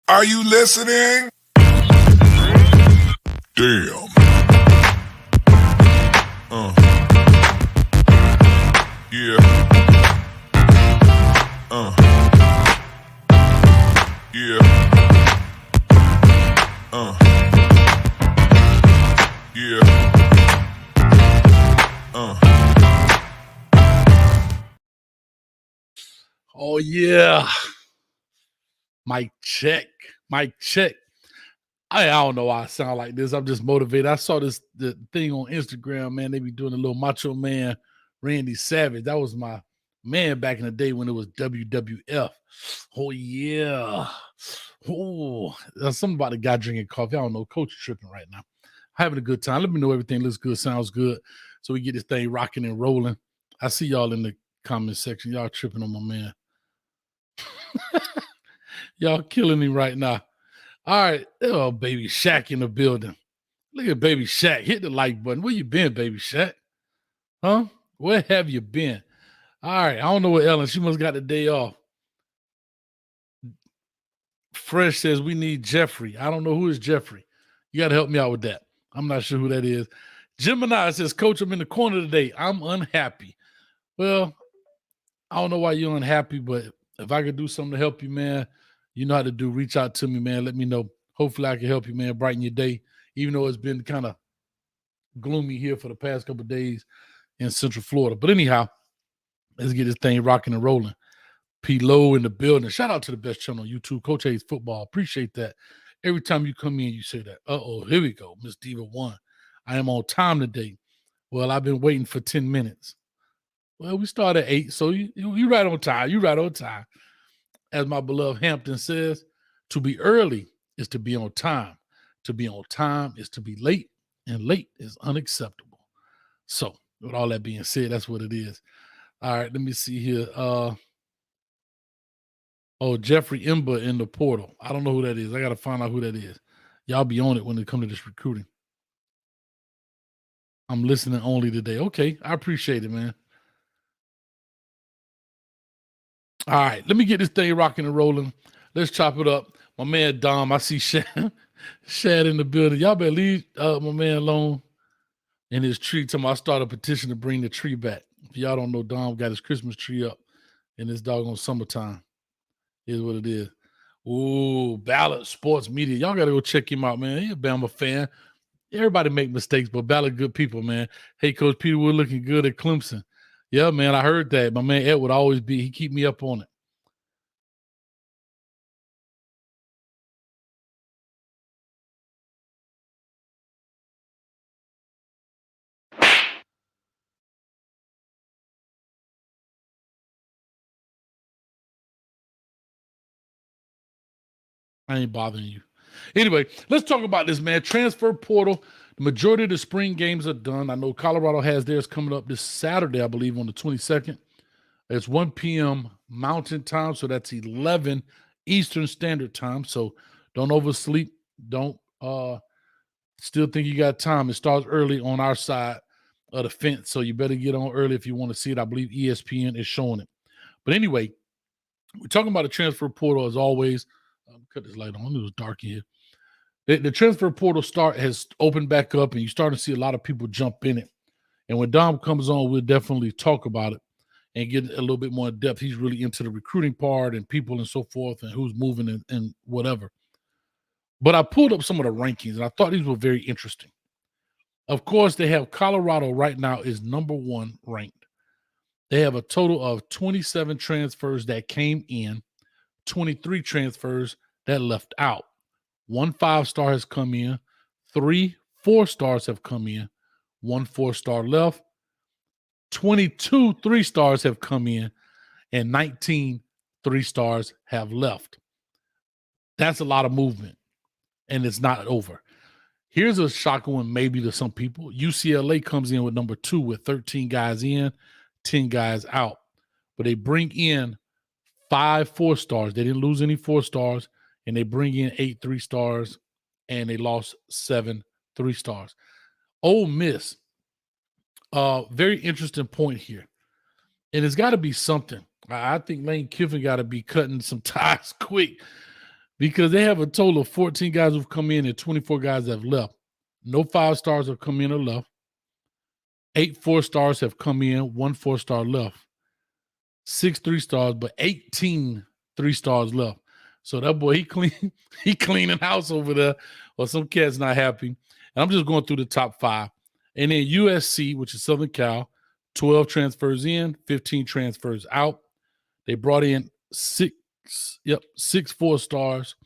Are you listening? Damn. Yeah. Yeah. Yeah. Oh, yeah. Mic check. Mic check. I don't know why I sound like this. I'm just motivated. I saw the thing on Instagram, man. They be doing a little Macho Man Randy Savage. That was my man back in the day when it was WWF. Oh, yeah. Oh, something about the guy drinking coffee. I don't know. Coach is tripping right now. Having a good time. Let me know everything looks good, sounds good, so we get this thing rocking and rolling. I see y'all in the comment section. Y'all tripping on my man. Y'all killing me right now. All right. Oh, baby Shaq in the building. Look at baby Shaq. Hit the like button. Where you been, baby Shaq? Huh? Where have you been? All right. I don't know where Ellen. She must got the day off. Fresh says we need Jeffrey. I don't know who is Jeffrey. You got to help me out with that. I'm not sure who that is. Gemini says, Coach, I'm in the corner today. I'm unhappy. Well, I don't know why you're unhappy, but if I could do something to help you, man, you know how to do. Reach out to me, man. Let me know. Hopefully I can help you, man, brighten your day, even though it's been kind of gloomy here for the past couple of days in Central Florida. But anyhow, let's get this thing rocking and rolling. P. Lowe in the building. Shout out to the best channel on YouTube, Coach Hayes Football. Appreciate that. Every time you come in, you say that. Uh-oh, here we go. Miss Diva 1. I am on time today. Well, I've been waiting for 10 minutes. Well, we start at 8, so you right on time. You right on time. As my beloved Hampton says, to be early is to be on time. To be on time is to be late, and late is unacceptable. So, with all that being said, that's what it is. All right, let me see here. Jeffrey Imba in the portal. I don't know who that is. I got to find out who that is. Y'all be on it when it comes to this recruiting. I'm listening only today. Okay, I appreciate it, man. All right, let me get this thing rocking and rolling. Let's chop it up. My man Dom, I see Shad in the building. Y'all better leave my man alone in his tree till I start a petition to bring the tree back. If y'all don't know, Dom got his Christmas tree up in this doggone summertime. Is what it is. Ooh, Ballard Sports Media. Y'all got to go check him out, man. He's a Bama fan. Everybody make mistakes, but Ballard good people, man. Hey, Coach Peter, we're looking good at Clemson. Yeah, man, I heard that. My man Ed would always be. He keep me up on it. I ain't bothering you. Anyway, let's talk about this, man. Transfer portal. The majority of the spring games are done. I know Colorado has theirs coming up this Saturday, I believe, on the 22nd. It's 1 p.m. Mountain Time, so that's 11 Eastern Standard Time. So don't oversleep. Don't still think you got time. It starts early on our side of the fence, so you better get on early if you want to see it. I believe ESPN is showing it. But anyway, we're talking about the transfer portal as always. Cut this light on. It was dark in here. The transfer portal has opened back up, and you start to see a lot of people jump in it. And when Dom comes on, we'll definitely talk about it and get a little bit more in depth. He's really into the recruiting part and people and so forth and who's moving and whatever. But I pulled up some of the rankings, and I thought these were very interesting. Of course, they have Colorado right now is number 1 ranked. They have a total of 27 transfers that came in, 23 transfers that left out. 1 5-star has come in, 3 4-stars have come in, 1 4-star left, 22 3-stars have come in, and 19 3-stars have left. That's a lot of movement, and it's not over. Here's a shocking one maybe to some people. UCLA comes in with number 2 with 13 guys in, 10 guys out. But they bring in 5 4-stars. They didn't lose any 4-stars, and they bring in 8 3-stars, and they lost 7 3-stars. Ole Miss, very interesting point here. And it's got to be something. I think Lane Kiffin got to be cutting some ties quick because they have a total of 14 guys who've come in and 24 guys have left. No 5 stars have come in or left. 8 4-stars have come in, 1 4-star left. 6 3-stars, but 18 3-stars left. So that boy, he cleaning house over there, or some cat's not happy. And I'm just going through the top 5. And then USC, which is Southern Cal, 12 transfers in, 15 transfers out. They brought in 6 4-stars.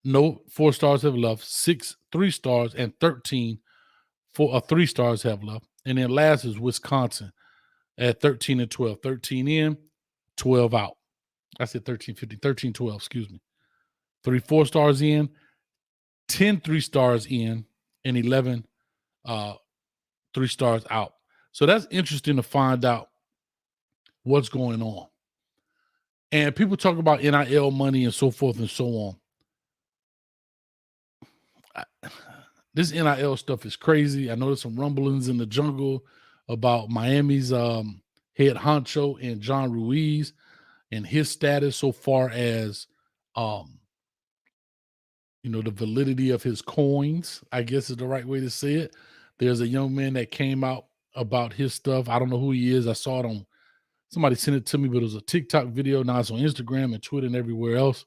No 4-stars have left. 6 3-stars and 13 3-stars have left. And then last is Wisconsin at 13 and 12. 13 in, 12 out. I said 13, 15, 13, 12, excuse me. 3 4-stars in, 10 3-stars in, and 11 3-stars out. So that's interesting to find out what's going on. And people talk about NIL money and so forth and so on. This NIL stuff is crazy. I know there's some rumblings in the jungle about Miami's head honcho and John Ruiz and his status so far as the validity of his coins, I guess is the right way to say it. There's a young man that came out about his stuff. I don't know who he is. I saw it on somebody sent it to me, but it was a TikTok video. Now it's on Instagram and Twitter and everywhere else.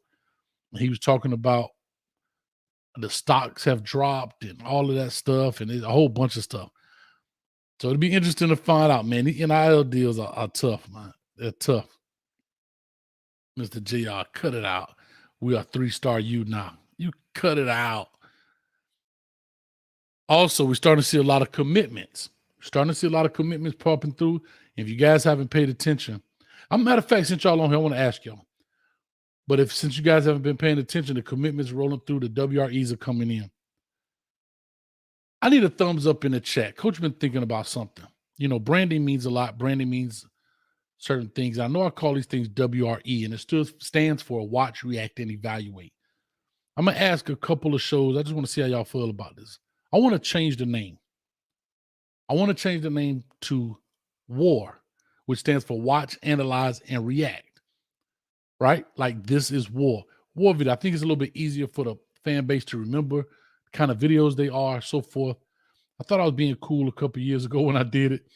And he was talking about the stocks have dropped and all of that stuff, and a whole bunch of stuff. So it'd be interesting to find out, man. The NIL deals are tough, man. They're tough. Mr. JR, cut it out. We are 3-star you now. You cut it out. Also, we're starting to see a lot of commitments. We're starting to see a lot of commitments popping through. If you guys haven't paid attention, matter of fact, since y'all on here, I want to ask y'all. But since you guys haven't been paying attention, the commitments rolling through, the WREs are coming in. I need a thumbs up in the chat. Coach been thinking about something. Branding means a lot. Branding means certain things. I know I call these things WRE, and it still stands for watch, react, and evaluate. I'm going to ask a couple of shows. I just want to see how y'all feel about this. I want to change the name. I want to change the name to WAR, which stands for watch, analyze, and react. Right? Like this is WAR. WAR video. I think it's a little bit easier for the fan base to remember the kind of videos they are, so forth. I thought I was being cool a couple years ago when I did it.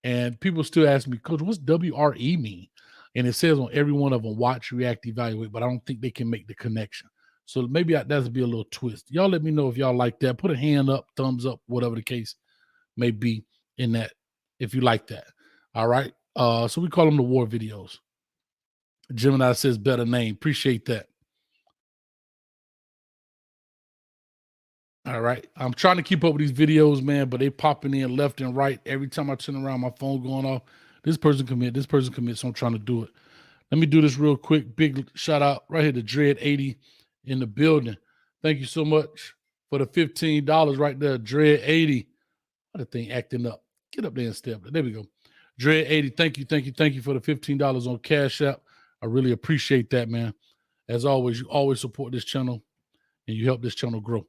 And people still ask me, Coach, what's WRE mean? And it says on every one of them, watch, react, evaluate, but I don't think they can make the connection. So maybe that'll be a little twist. Y'all let me know if y'all like that. Put a hand up, thumbs up, whatever the case may be in that, if you like that. All right. So we call them the WAR videos. Gemini says better name. Appreciate that. All right. I'm trying to keep up with these videos, man, but they popping in left and right. Every time I turn around, my phone going off. This person commit, so I'm trying to do it. Let me do this real quick. Big shout out right here to Dread80 in the building. Thank you so much for the $15 right there, Dread80. What the thing acting up. Get up there and step. There we go. Dread80, thank you for the $15 on Cash App. I really appreciate that, man. As always, you always support this channel and you help this channel grow.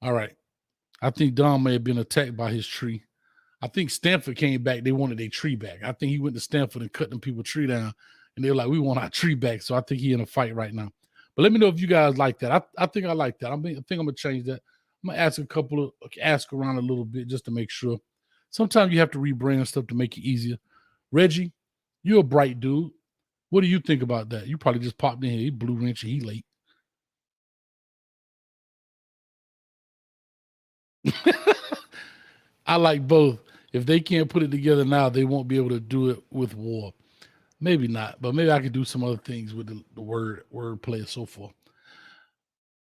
All right. I think Don may have been attacked by his tree. I think Stanford came back. They wanted their tree back. I think he went to Stanford and cut them people tree down. And they were like, we want our tree back. So I think he's in a fight right now. But let me know if you guys like that. I think I like that. I think I'm going to change that. I'm going to ask around a little bit just to make sure. Sometimes you have to rebrand stuff to make it easier. Reggie, you're a bright dude. What do you think about that? You probably just popped in here. He blue wrench and he late. I like both. If they can't put it together now, they won't be able to do it with WAR. Maybe not, but maybe I could do some other things with the word play and so forth.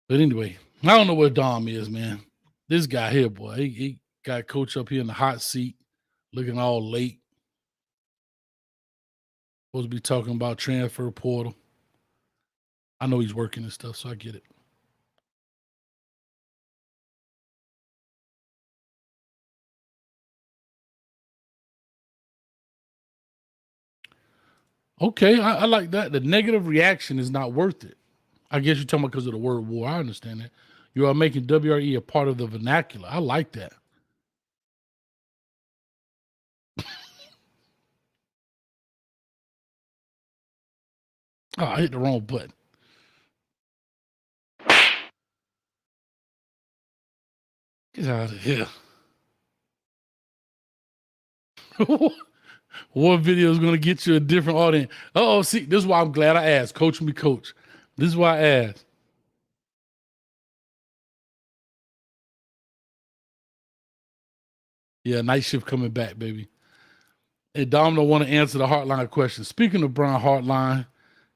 But anyway, I don't know where Dom is, man. This guy here, boy, he got Coach up here in the hot seat, looking all late. Supposed to be talking about transfer portal. I know he's working and stuff, so I get it. Okay, I like that. The negative reaction is not worth it. I guess you're talking about because of the word war. I understand that. You are making WRE a part of the vernacular. I like that. Oh, I hit the wrong button. Get out of here. One video is going to get you a different audience. Oh, see, this is why I'm glad I asked. Coach me, coach. This is why I asked. Yeah, night shift coming back, baby. Hey, Domino want to answer the Heartline question. Speaking of Brian Heartline,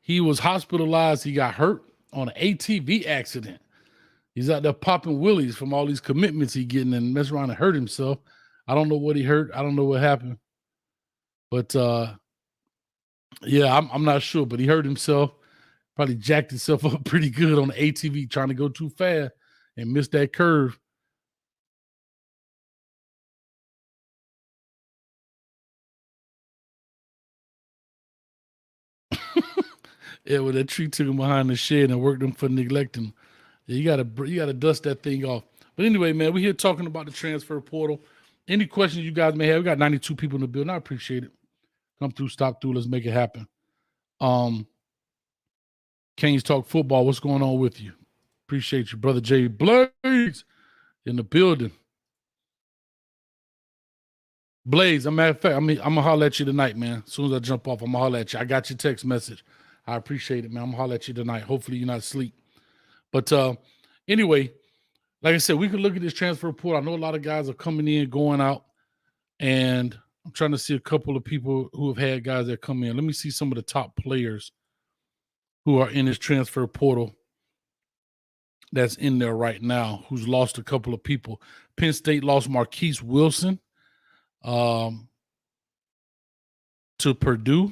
he was hospitalized. He got hurt on an ATV accident. He's out there popping willies from all these commitments he getting and mess around and hurt himself. I don't know what he hurt. I don't know what happened. But yeah, I'm not sure. But he hurt himself. Probably jacked himself up pretty good on the ATV trying to go too fast and missed that curve. Yeah, well, that tree took him behind the shed and worked him for neglecting him. Yeah, you gotta dust that thing off. But anyway, man, we're here talking about the transfer portal. Any questions you guys may have? We got 92 people in the building. I appreciate it. Come through, stop through. Let's make it happen. Canes Talk Football. What's going on with you? Appreciate you, brother Jay Blaze in the building. Blaze, a matter of fact, I'm gonna holler at you tonight, man. As soon as I jump off, I'm gonna holler at you. I got your text message. I appreciate it, man. I'm gonna holler at you tonight. Hopefully you're not asleep. But anyway, like I said, we can look at this transfer portal. I know a lot of guys are coming in, going out, and I'm trying to see a couple of people who have had guys that come in. Let me see some of the top players who are in this transfer portal that's in there right now, who's lost a couple of people. Penn State lost Marquise Wilson to Purdue.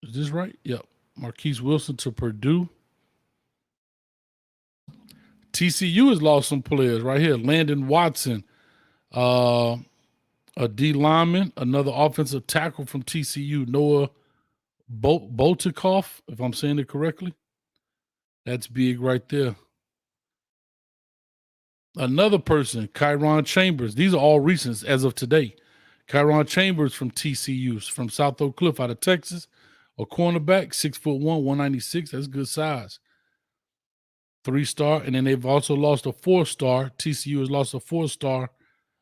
Is this right? Yep. Marquise Wilson to Purdue. TCU has lost some players right here. Landon Watson, a D lineman, another offensive tackle from TCU, Noah Boltikoff, if I'm saying it correctly. That's big right there. Another person, Kyron Chambers. These are all recent as of today. Kyron Chambers from TCU, from South Oak Cliff out of Texas. A cornerback, 6'1", 196. That's good size. 3-star. And then they've also lost a 4-star. TCU has lost a 4-star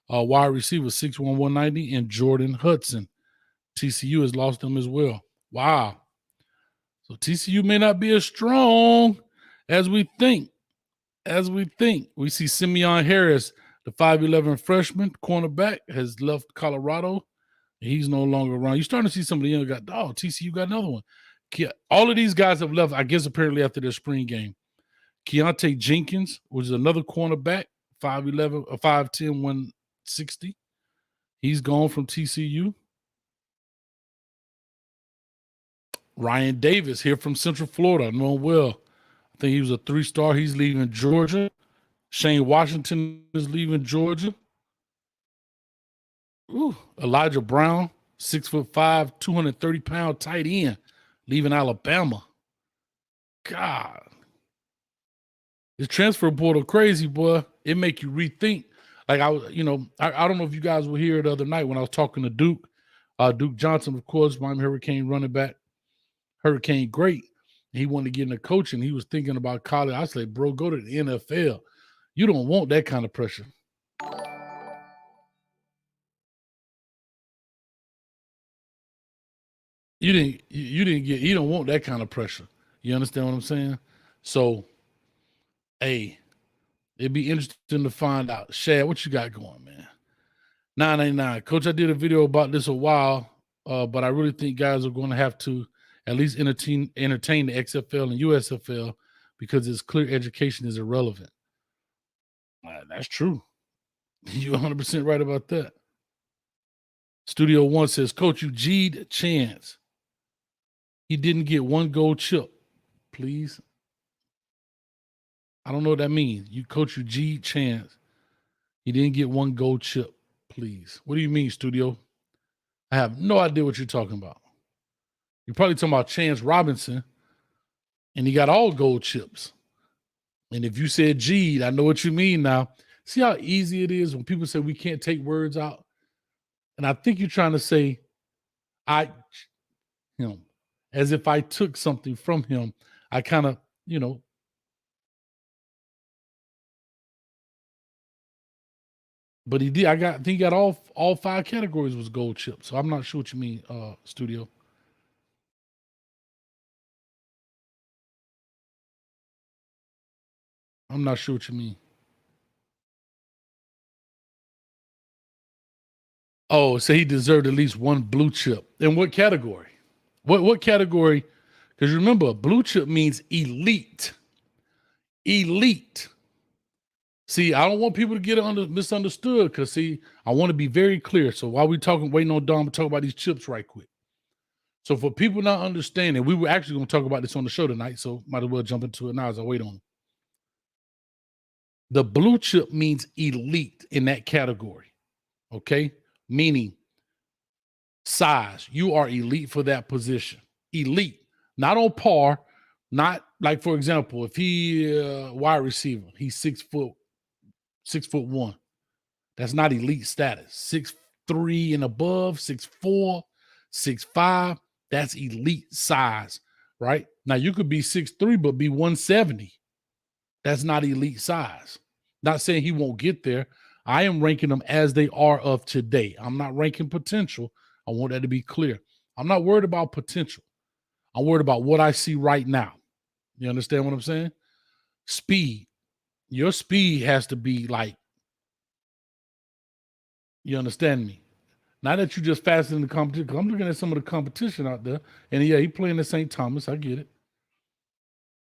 wide receiver, 6'1", 190, and Jordan Hudson. TCU has lost them as well. Wow. So TCU may not be as strong as we think. We see Simeon Harris, the 5'11" freshman cornerback, has left Colorado. He's no longer around. You're starting to see some of the young guys. Oh, TCU got another one. All of these guys have left, I guess, apparently after their spring game. Keontae Jenkins, which is another cornerback, 5'11", 5'10", 160. He's gone from TCU. Ryan Davis here from Central Florida. I know him well. I think he was a 3-star. He's leaving Georgia. Shane Washington is leaving Georgia. Ooh, Elijah Brown, 6'5", 230-pound tight end, leaving Alabama. God. This transfer portal crazy, boy. It make you rethink. Like I don't know if you guys were here the other night when I was talking to Duke. Duke Johnson, of course, Miami Hurricane running back. Hurricane great. He wanted to get into coaching. He was thinking about college. I said, bro, go to the NFL. You don't want that kind of pressure. You don't want that kind of pressure. You understand what I'm saying? So, hey, it'd be interesting to find out. Shad, what you got going, man? 999. Coach, I did a video about this a while, but I really think guys are going to have to at least entertain the XFL and USFL because it's clear education is irrelevant. That's true. You're 100% right about that. Studio One says, Coach, you G'd Chance. He didn't get one gold chip. Please. I don't know what that means. You G'd Chance. He didn't get one gold chip. Please. What do you mean, Studio? I have no idea what you're talking about. You're probably talking about Chance Robinson, and he got all gold chips. And if you said G'd, I know what you mean now. See how easy it is when people say we can't take words out? And I think you're trying to say him, as if I took something from him. I kind of, But he did. I think he got all 5 categories was gold chip. So I'm not sure what you mean, studio. I'm not sure what you mean. Oh, so he deserved at least one blue chip. In what category? What category? Because remember, blue chip means elite. Elite. See, I don't want people to get misunderstood because, see, I want to be very clear. So while we talking, waiting on Dom to talk about these chips right quick. So for people not understanding, we were actually going to talk about this on the show tonight, so might as well jump into it now as I wait on it. The blue chip means elite in that category, okay? Meaning size. You are elite for that position. Elite, not on par, not like, for example, if he wide receiver, he's 6'1". That's not elite status. 6'3" and above, 6'4", 6'5", that's elite size, right? Now you could be 6'3", but be 170. That's not elite size. Not saying he won't get there. I am ranking them as they are of today. I'm not ranking potential. I want that to be clear. I'm not worried about potential. I'm worried about what I see right now. You understand what I'm saying? Speed. Your speed has to be like, you understand me? Not that you just faster in the competition. Because I'm looking at some of the competition out there. And yeah, he playing at St. Thomas. I get it.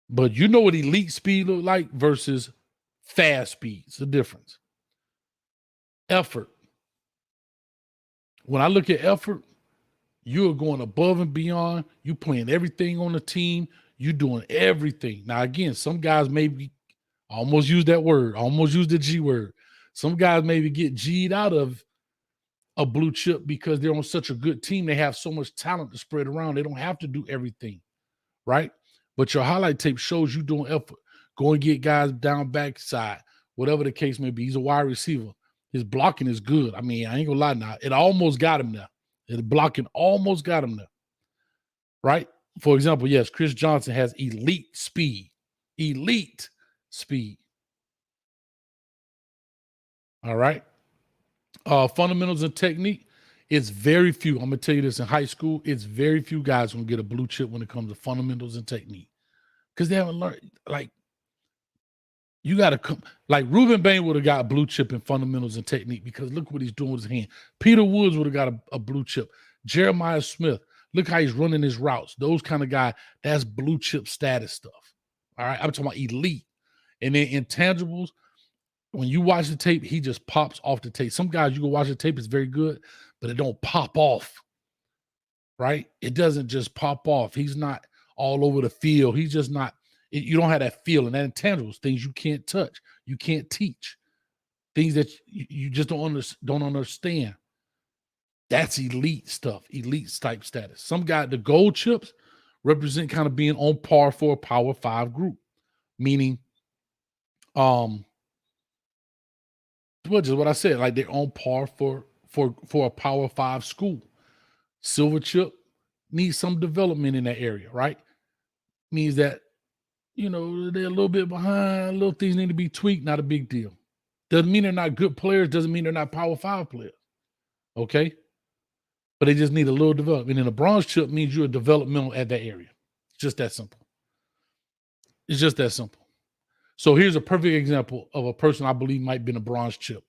But you know what elite speed look like versus fast speed. It's a difference. Effort. When I look at effort, you're going above and beyond. You playing everything on the team. You doing everything. Now, again, some guys maybe almost use that word, almost use the G word. Some guys maybe get G'd out of a blue chip because they're on such a good team. They have so much talent to spread around. They don't have to do everything, right? But your highlight tape shows you doing effort. Go and get guys down backside, whatever the case may be. He's a wide receiver. His blocking is good. I mean, I ain't gonna lie now. It almost got him there. His blocking almost got him there, right? For example, yes, Chris Johnson has elite speed. Elite speed. All right. Fundamentals and technique. It's very few. I'm gonna tell you this: in high school, it's very few guys gonna get a blue chip when it comes to fundamentals and technique because they haven't learned. Like, you got to come. Like, Ruben Bain would have got a blue chip in fundamentals and technique because look what he's doing with his hand. Peter Woods would have got a blue chip. Jeremiah Smith, look how he's running his routes. Those kind of guy, that's blue chip status stuff. All right, I'm talking about elite. And then intangibles, when you watch the tape, he just pops off the tape. Some guys, you go watch the tape, it's very good, but it don't pop off, right? It doesn't just pop off. He's not all over the field. He's just not, you don't have that feeling, that intangibles, things you can't touch, you can't teach, things that you just don't understand. That's elite stuff, elite type status. Some guy, the gold chips represent kind of being on par for a Power 5 group, meaning, which is what I said, like they're on par for a Power 5 school. Silver chip needs some development in that area, right? Means that, they're a little bit behind, little things need to be tweaked, not a big deal. Doesn't mean they're not good players, doesn't mean they're not Power 5 players. Okay? But they just need a little development. And a bronze chip means you're developmental at that area. It's just that simple. It's just that simple. So here's a perfect example of a person I believe might be in a bronze chip,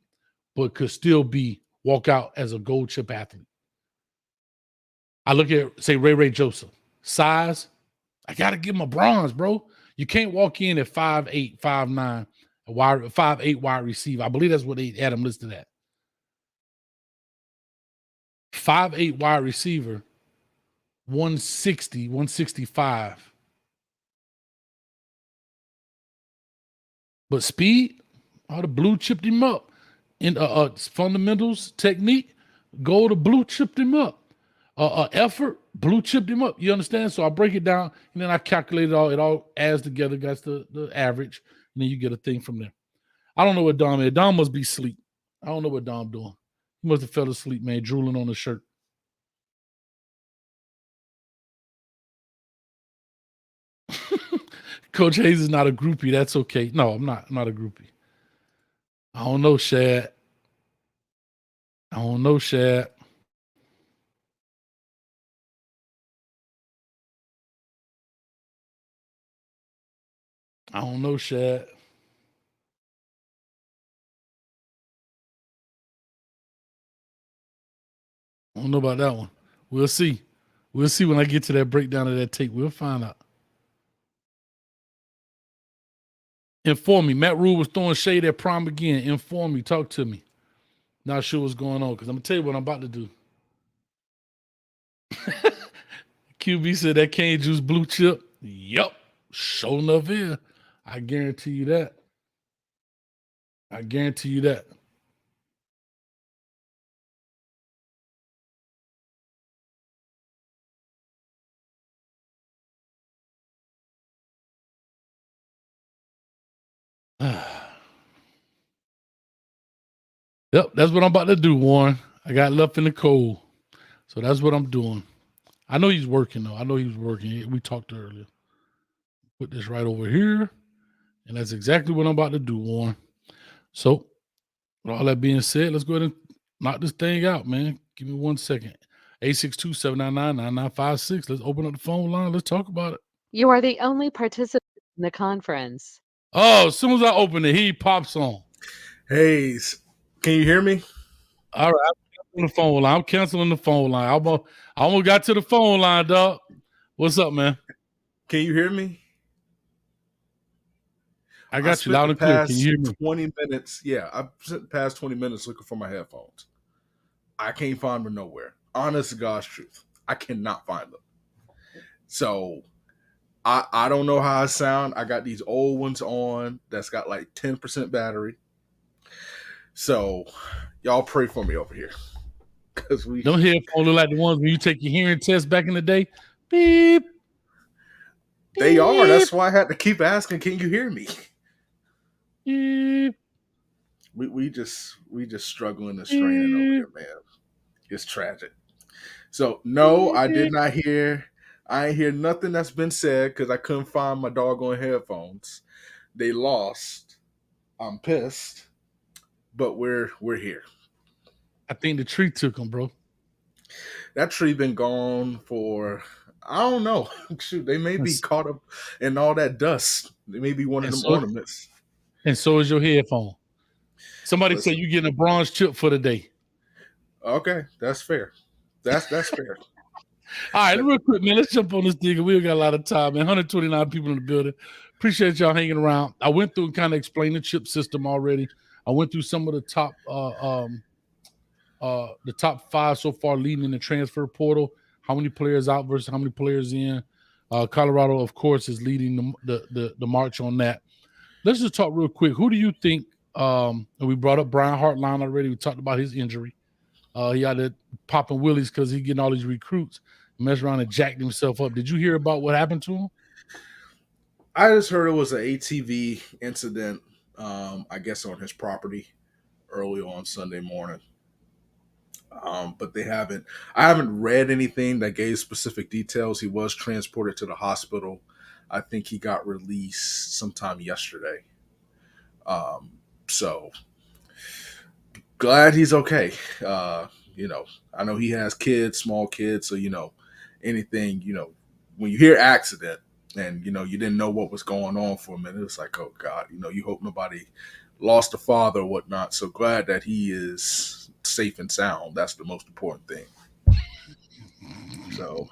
but could still walk out as a gold chip athlete. I look at, say, Ray Joseph. Size, I got to give him a bronze, bro. You can't walk in at 5'8", 5'9", 5'8" wide receiver. I believe that's what they had him listed at. 5'8" wide receiver, 160, 165. But speed, the blue chipped him up. In fundamentals, technique, the blue chipped him up. Effort, blue chipped him up. You understand? So I break it down, and then I calculate it all. It all adds together, gets the average, and then you get a thing from there. I don't know what Dom is. Dom must be asleep. I don't know what Dom doing. He must have fell asleep, man, drooling on the shirt. Coach Hayes is not a groupie. That's okay. No, I'm not a groupie. I don't know, Shad. I don't know, Shad. I don't know, Shad. I don't know about that one. We'll see. We'll see when I get to that breakdown of that tape. We'll find out. Inform me. Matt Rule was throwing shade at Prime again. Inform me. Talk to me. Not sure what's going on because I'm going to tell you what I'm about to do. QB said that cane juice blue chip. Yup. Sure enough here. I guarantee you that. I guarantee you that. Yep, that's what I'm about to do, Warren. I got left in the cold. So that's what I'm doing. I know he's working, though. I know he's working. We talked earlier. Put this right over here. And that's exactly what I'm about to do, Warren. So, with all that being said, let's go ahead and knock this thing out, man. Give me 1 second. 862-799-9956. Let's open up the phone line. Let's talk about it. You are the only participant in the conference. Oh, as soon as I open it, he pops on. Hayes, can you hear me? All right, I'm canceling the phone line. I'm canceling the phone line. I almost got to the phone line, dog. What's up, man? Can you hear me? I got you loud and clear. Can you hear me? 20 minutes. Yeah, I spent the past 20 minutes looking for my headphones. I can't find them nowhere. Honest to God's truth. I cannot find them. So I don't know how I sound. I got these old ones on that's got like 10% battery. So y'all pray for me over here. Because Them headphones look like the ones when you take your hearing test back in the day. Beep. They are. That's why I had to keep asking, can you hear me? Beep. We just struggling and straining over here, man. It's tragic. So no, I did not hear. I ain't hear nothing that's been said because I couldn't find my doggone headphones. They lost. I'm pissed, but we're here. I think the tree took them, bro. That tree been gone for I don't know. Shoot, they may be caught up in all that dust. They may be one of them ornaments. And so is your headphone. Somebody said you getting a bronze chip for the day. Okay, that's fair. That's fair. All right, real quick, man. Let's jump on this thing. We got a lot of time, man. 129 people in the building. Appreciate y'all hanging around. I went through and kind of explained the chip system already. I went through some of the top 5 so far leading in the transfer portal. How many players out versus how many players in? Colorado, of course, is leading the march on that. Let's just talk real quick. Who do you think? We brought up Brian Hartline already. We talked about his injury. He had to popping willies because he getting all these recruits, messed around and jacked himself up. Did you hear about what happened to him? I just heard it was an ATV incident, I guess on his property early on Sunday morning. But I haven't read anything that gave specific details. He was transported to the hospital. I think he got released sometime yesterday. So glad he's okay. I know he has kids, small kids. So, anything, when you hear accident and, you didn't know what was going on for a minute, it's like, oh God, you hope nobody lost a father or whatnot. So glad that he is safe and sound. That's the most important thing. So.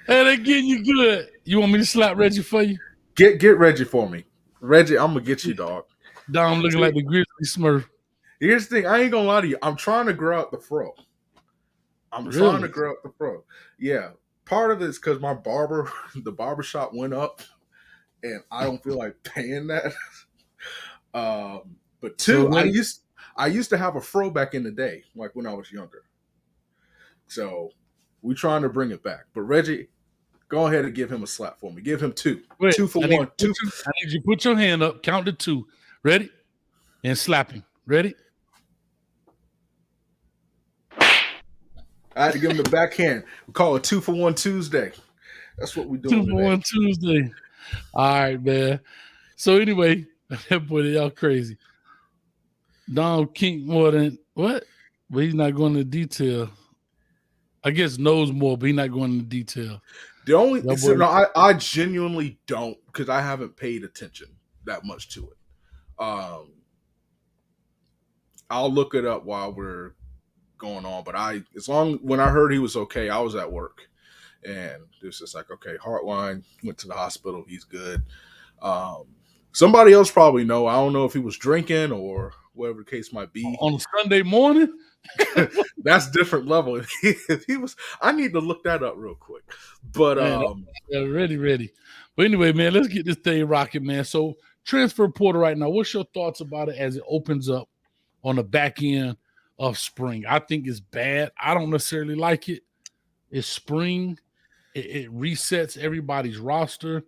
Hey, they getting you good. You want me to slap Reggie for you? Get Reggie for me. Reggie, I'm going to get you, dog. Dom looking like the Grizzly Smurf. Here's the thing. I ain't going to lie to you. I'm trying to grow out the fro. Yeah. Part of it is because my the barbershop went up, and I don't feel like paying that. But two, I used to have a fro back in the day, like when I was younger. So we're trying to bring it back. But Reggie, go ahead and give him a slap for me. Give him 2. Wait, 2 for I 1. need you to put your hand up, count to 2. Ready? And slap him. Ready? I had to give him the backhand. We call it 2 for 1 Tuesday. That's what we're doing. 2 for 1 Tuesday. All right, man. So anyway, that boy, y'all crazy. Donald King more than what? But he's not going into detail. I guess knows more, but he's not going into detail. The only That so, boy, no, I genuinely don't because I haven't paid attention that much to it. I'll look it up while we're going on, but when I heard he was okay, I was at work and it was just like, okay, Heartline went to the hospital, he's good. Um, Somebody else probably know. I don't know if he was drinking or whatever the case might be. on a Sunday morning. That's different level. If he was, I need to look that up real quick. But Man, ready. But anyway, man, let's get this thing rocking, man. So transfer portal right now. What's your thoughts about it as it opens up on the back end of spring? I think it's bad. I don't necessarily like it. It's spring. It resets everybody's roster.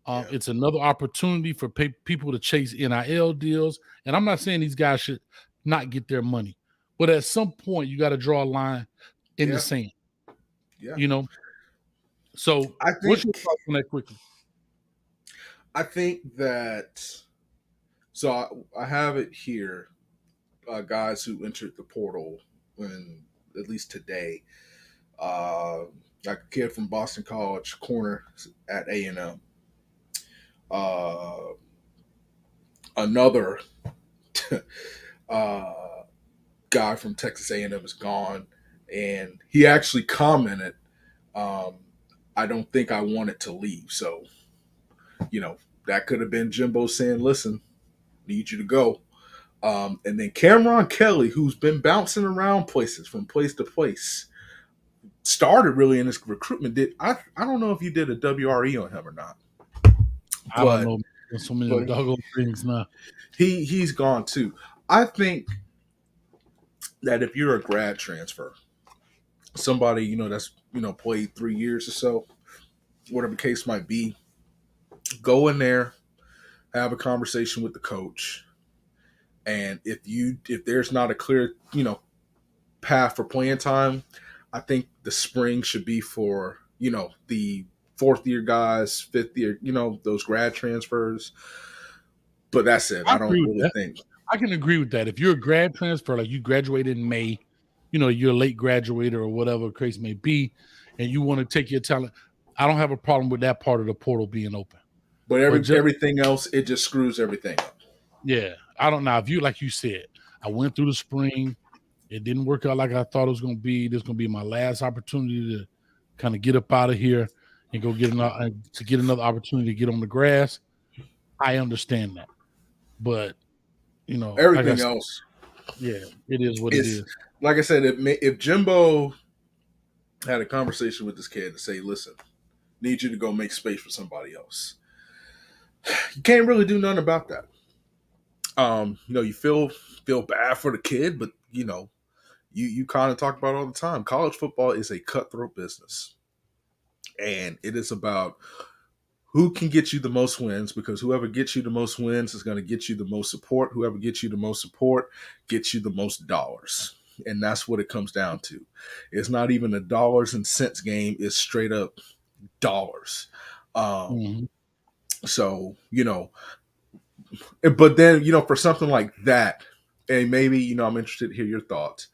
yeah, It's another opportunity for people to chase NIL deals. And I'm not saying these guys should not get their money, but at some point you got to draw a line in the sand. yeah. You know. So I what's your think thoughts on that quickly? I think that. So I have it here. Guys who entered the portal when at least today. Like a kid from Boston College, corner at A&M. Another uh, guy from Texas A&M is gone, and he actually commented, "I don't think I wanted to leave." So, that could have been Jimbo saying, "Listen, need you to go." And then Cameron Kelly, who's been bouncing around places from place to place, started really in this recruitment. I don't know if you did a WRE on him or not, I don't but know. There's so many but doggone things now. he's gone too. I think that if you're a grad transfer, somebody that's played 3 years or so, whatever the case might be, go in there, have a conversation with the coach, and if there's not a clear path for playing time, I think the spring should be for the fourth year guys, fifth year, those grad transfers. But that's it. I I agree don't with really that. think. I can agree with that. If you're a grad transfer, like you graduated in May, you're a late graduator or whatever the case may be, and you want to take your talent, I don't have a problem with that part of the portal being open. But But just everything else, it just screws everything up. yeah, I don't know. If you like you said, I went through the spring, it didn't work out like I thought it was going to be. This is going to be my last opportunity to kind of get up out of here and go get another opportunity to get on the grass. I understand that, but like I Everything said, else yeah, it is what it is, is. like I said, if Jimbo had a conversation with this kid and say, "Listen, need you to go make space for somebody else," you can't really do nothing about that. You feel bad for the kid, but you kind of talk about it all the time. College football is a cutthroat business, and it is about who can get you the most wins, because whoever gets you the most wins is going to get you the most support. Whoever gets you the most support gets you the most dollars. And that's what it comes down to. It's not even a dollars and cents game. It's straight up dollars. Mhm. So, but then, for something like that, and maybe, I'm interested to hear your thoughts.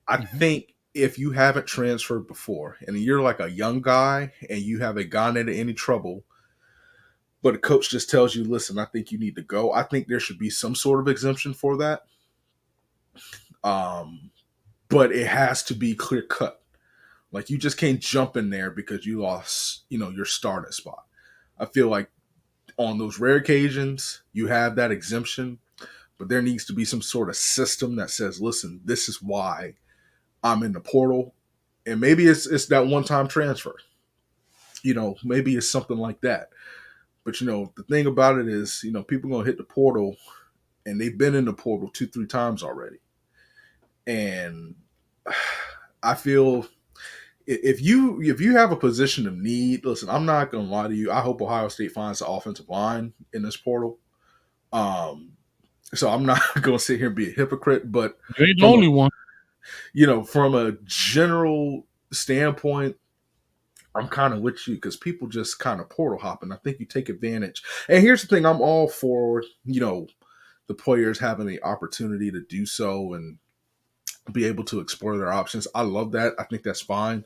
I think if you haven't transferred before and you're like a young guy and you haven't gotten into any trouble, but a coach just tells you, "Listen, I think you need to go," I think there should be some sort of exemption for that. But it has to be clear cut. Like, you just can't jump in there because you lost, your starting spot. I feel like on those rare occasions, you have that exemption, but there needs to be some sort of system that says, "Listen, this is why I'm in the portal." And maybe it's that one-time transfer. Maybe it's something like that. But the thing about it is, people gonna hit the portal, and they've been in the portal 2-3 times already. And I feel if you have a position of need, listen, I'm not gonna lie to you. I hope Ohio State finds the offensive line in this portal. So I'm not gonna sit here and be a hypocrite, but You ain't the from only one. from a general standpoint, I'm kind of with you because people just kind of portal hop, and I think you take advantage. And here's the thing: I'm all for the players having the opportunity to do so and be able to explore their options. I love that. I think that's fine.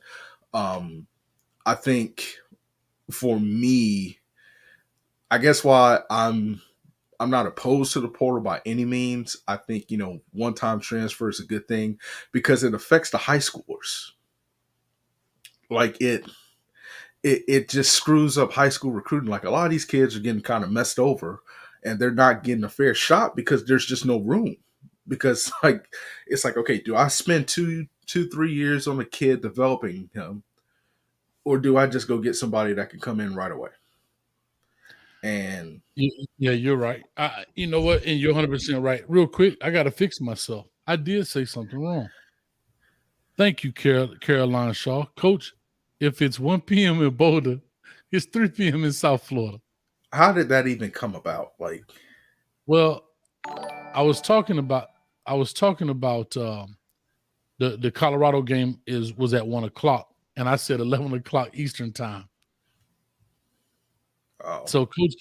I think for me, I guess why I'm not opposed to the portal by any means. I think, one-time transfer is a good thing because it affects the high schoolers. Like it just screws up high school recruiting. Like a lot of these kids are getting kind of messed over and they're not getting a fair shot because there's just no room. Because it's like, okay, do I spend 3 years on a kid developing him, or do I just go get somebody that can come in right away? And Yeah, you're right. You know what? And you're 100% right. Real quick, I got to fix myself. I did say something wrong. Thank you, Caroline Shaw. Coach, if it's 1 p.m. in Boulder, it's 3 p.m. in South Florida. how did that even come about? Well, I was talking about the Colorado game was at 1 o'clock, and I said 11 o'clock Eastern time. Oh, So Coach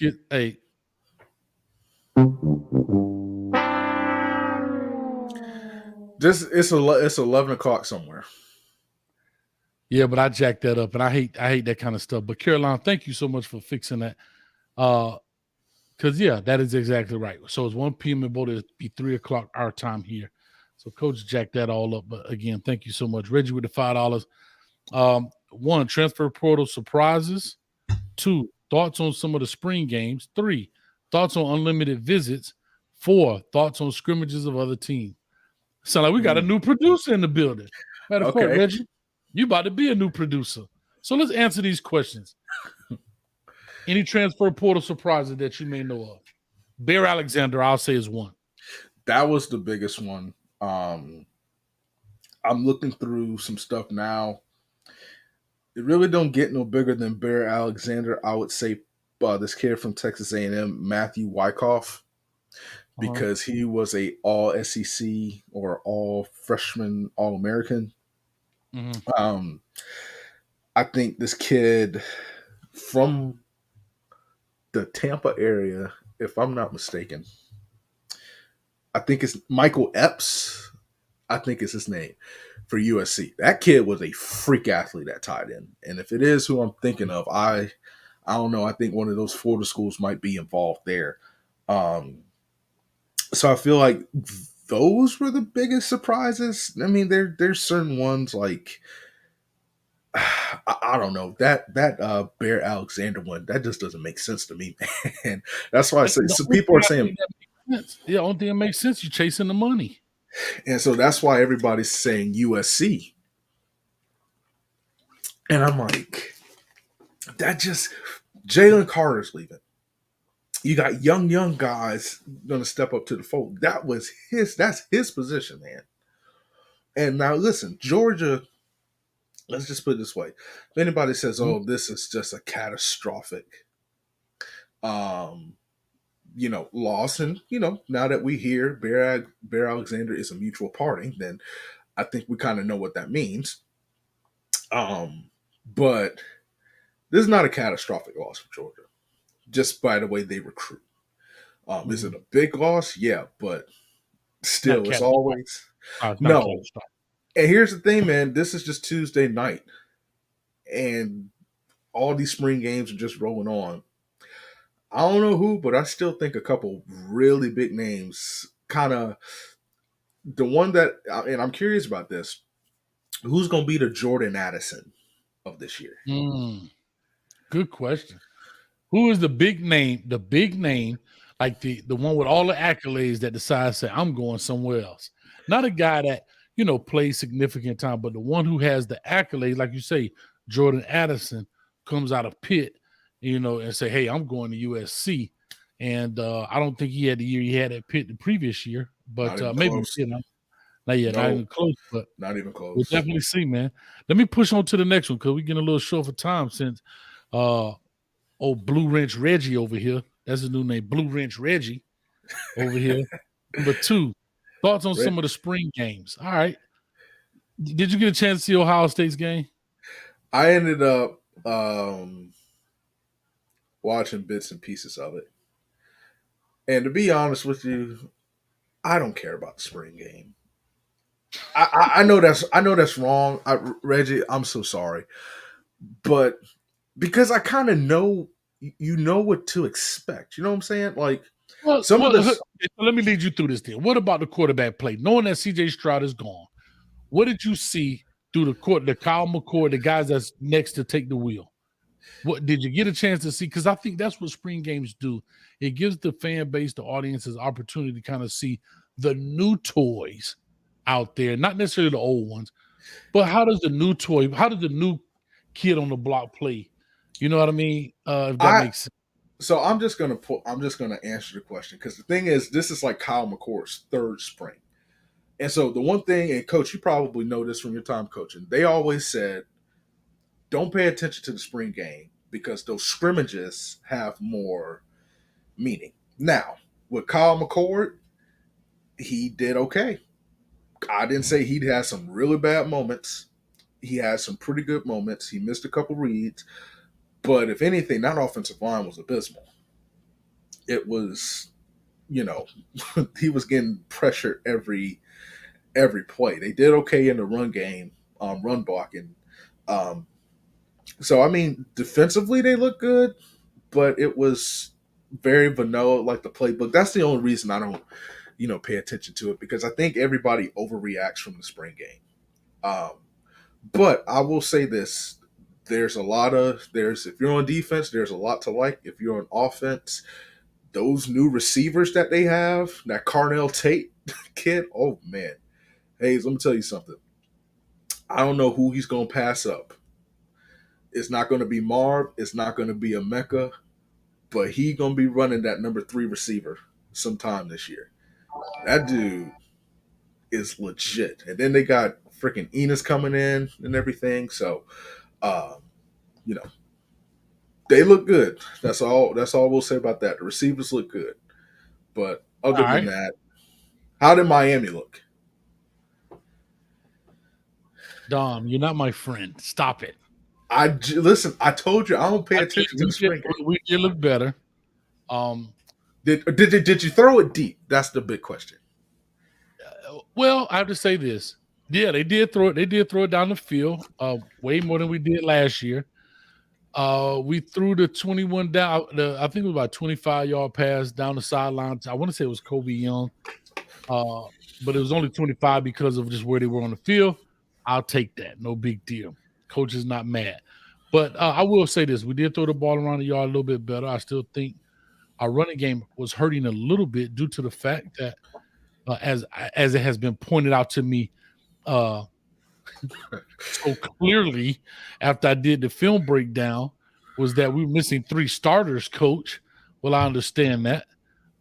it's 11 o'clock somewhere. yeah, but I jacked that up, and I hate that kind of stuff. But Caroline, thank you so much for fixing that. Because yeah, that is exactly right. So it's 1 p.m. in Boulder, it'd be 3 o'clock our time here. So Coach jacked that all up. But again, thank you so much. Reggie with the $5. 1, transfer portal surprises. 2, thoughts on some of the spring games. 3, thoughts on unlimited visits. 4, thoughts on scrimmages of other teams. Sound like we got a new producer in the building. Matter of fact, Okay. Reggie, you about to be a new producer. So let's answer these questions. Any transfer portal surprises that you may know of? Bear Alexander, I'll say, is 1. That was the biggest one. I'm looking through some stuff now. It really don't get no bigger than Bear Alexander. I would say this kid from Texas A&M, Matthew Wyckoff, because he was a all SEC or all freshman, all American. Mm-hmm. I think this kid from the Tampa area, if I'm not mistaken, I think it's Michael Epps. I think is his name for USC. That kid was a freak athlete at tight end. And if it is who I'm thinking of, I don't know. I think one of those Florida schools might be involved there. So I feel like those were the biggest surprises. I mean, there's certain ones like I don't know that Bear Alexander one that just doesn't make sense to me, man. That's why I say so. People are saying, yeah, only thing that makes sense. You're chasing the money, and so that's why everybody's saying USC. And I'm like, that just Jalen Carter's leaving. You got young guys going to step up to the fold. That's his position, man. And now listen, Georgia. Let's just put it this way: if anybody says, "Oh, this is just a catastrophic," loss, and now that we hear Bear Alexander is a mutual party, then I think we kind of know what that means. But this is not a catastrophic loss for Georgia, just by the way they recruit. Is it a big loss? Yeah, but still, it's always no. And here's the thing, man. This is just Tuesday night, and all these spring games are just rolling on. I don't know who, but I still think a couple really big names kind of the one that, and I'm curious about this. Who's going to be the Jordan Addison of this year? Good question. Who is the big name? The big name, like the one with all the accolades that decides say, I'm going somewhere else. Not a guy that, plays significant time, but the one who has the accolades, like you say, Jordan Addison comes out of Pitt, and say, hey, I'm going to USC. And I don't think he had the year he had at Pitt the previous year, but maybe not yet, not even close, but not even close. We'll definitely see, man. Let me push on to the next one because we're getting a little short for time since Blue Wrench Reggie over here. That's his new name, Blue Wrench Reggie over here. Number 2, thoughts on some of the spring games. All right. Did you get a chance to see Ohio State's game? I ended up watching bits and pieces of it. And to be honest with you, I don't care about the spring game. I know that's wrong, Reggie. I'm so sorry, but because I kind of know you know what to expect. You know what I'm saying? Like some of this. Let me lead you through this then. What about the quarterback play? Knowing that CJ Stroud is gone, what did you see through the court, the Kyle McCord, the guys that's next to take the wheel? What did you get a chance to see? Because I think that's what spring games do. It gives the fan base, the audiences, opportunity to kind of see the new toys out there, not necessarily the old ones, but how does the new kid on the block play? You know what I mean? If that I makes sense. So I'm just gonna answer the question because the thing is, this is like Kyle McCord's third spring, and so the one thing, and Coach, you probably know this from your time coaching. They always said, don't pay attention to the spring game because those scrimmages have more meaning. Now with Kyle McCord, he did okay. I didn't say he'd had some really bad moments. He had some pretty good moments. He missed a couple reads, but if anything, that offensive line was abysmal. It was, you know, he was getting pressure every play. They did okay in the run game, run blocking. Um, so I mean, defensively they look good, but it was very vanilla, like the playbook. That's the only reason I don't, pay attention to it because I think everybody overreacts from the spring game. Um, but I will say this: if you're on defense, there's a lot to like. If you're on offense, those new receivers that they have, that Carnell Tate kid, oh man. Hayes, let me tell you something. I don't know who he's going to pass up. It's not going to be Marv. It's not going to be a Mecca, but he's going to be running that number 3 receiver sometime this year. That dude is legit. And then they got freaking Enos coming in and everything. So, you know, they look good. That's all we'll say about that. The receivers look good. But other than that, how did Miami look? Dom, you're not my friend. Stop it. Listen. I told you I don't pay attention to the spring game. We did look better. Did you throw it deep? That's the big question. Well, I have to say this. Yeah, they did throw it. They did throw it down the field, way more than we did last year. We threw the 21 down. I think it was about 25-yard pass down the sideline. I want to say it was Kobe Young, but it was only 25 because of just where they were on the field. I'll take that. No big deal. Coach is not mad. But I will say this. We did throw the ball around the yard a little bit better. I still think our running game was hurting a little bit due to the fact that, as it has been pointed out to me so clearly after I did the film breakdown, was that we were missing 3 starters, Coach. Well, I understand that.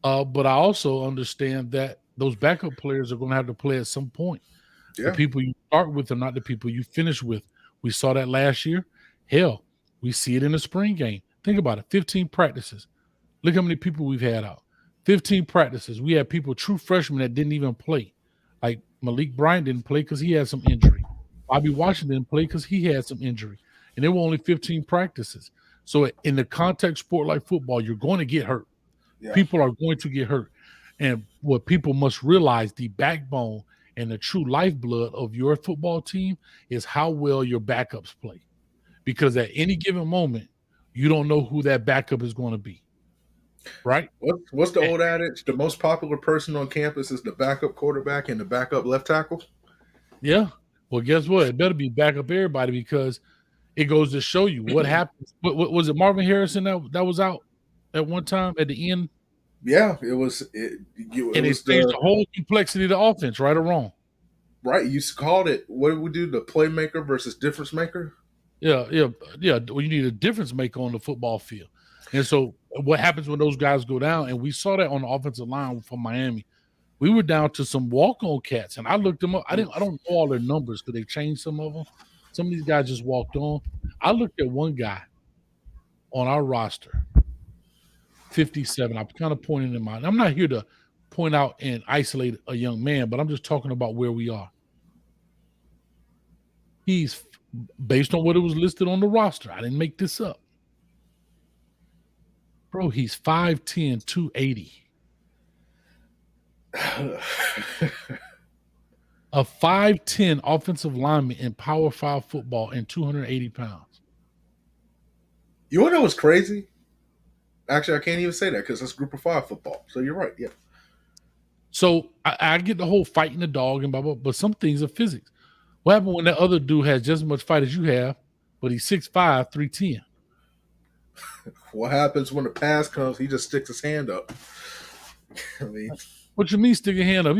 But I also understand that those backup players are going to have to play at some point. Yeah. The people you start with are not the people you finish with. We saw that last year. Hell, we see it in the spring game. Think about it. 15 practices. Look how many people we've had out. 15 practices. We had people, true freshmen, that didn't even play. Like Malik Bryant didn't play because he had some injury. Bobby Washington didn't play because he had some injury. And there were only 15 practices. So in the contact sport like football, you're going to get hurt. Yeah. People are going to get hurt. And what people must realize, the backbone and the true lifeblood of your football team is how well your backups play. Because at any given moment, you don't know who that backup is going to be. Right? What's the old adage? The most popular person on campus is the backup quarterback and the backup left tackle? Yeah. Well, guess what? It better be backup everybody because it goes to show you what happens. What was it, Marvin Harrison that was out at one time at the end? Yeah, it was. It changed the whole complexity of the offense, right or wrong. Right. You called it, what did we do? The playmaker versus difference maker? Yeah. Well, you need a difference maker on the football field. And so what happens when those guys go down? And we saw that on the offensive line for Miami. We were down to some walk-on cats, and I looked them up. I don't know all their numbers because they changed some of them. Some of these guys just walked on. I looked at one guy on our roster, 57. I'm kind of pointing in mind. I'm not here to point out and isolate a young man, but I'm just talking about where we are. He's based on what it was listed on the roster. I didn't make this up. Bro, he's 5'10", 280. A 5'10" offensive lineman in Power 5 football and 280 pounds. You want to know what's crazy? Actually, I can't even say that because it's Group of 5 football. So you're right. Yeah. So I get the whole fighting the dog and blah, blah, but some things are physics. What happened when that other dude has just as much fight as you have, but he's 6'5", 310? What happens when the pass comes? He just sticks his hand up. I mean, What you mean stick your hand up?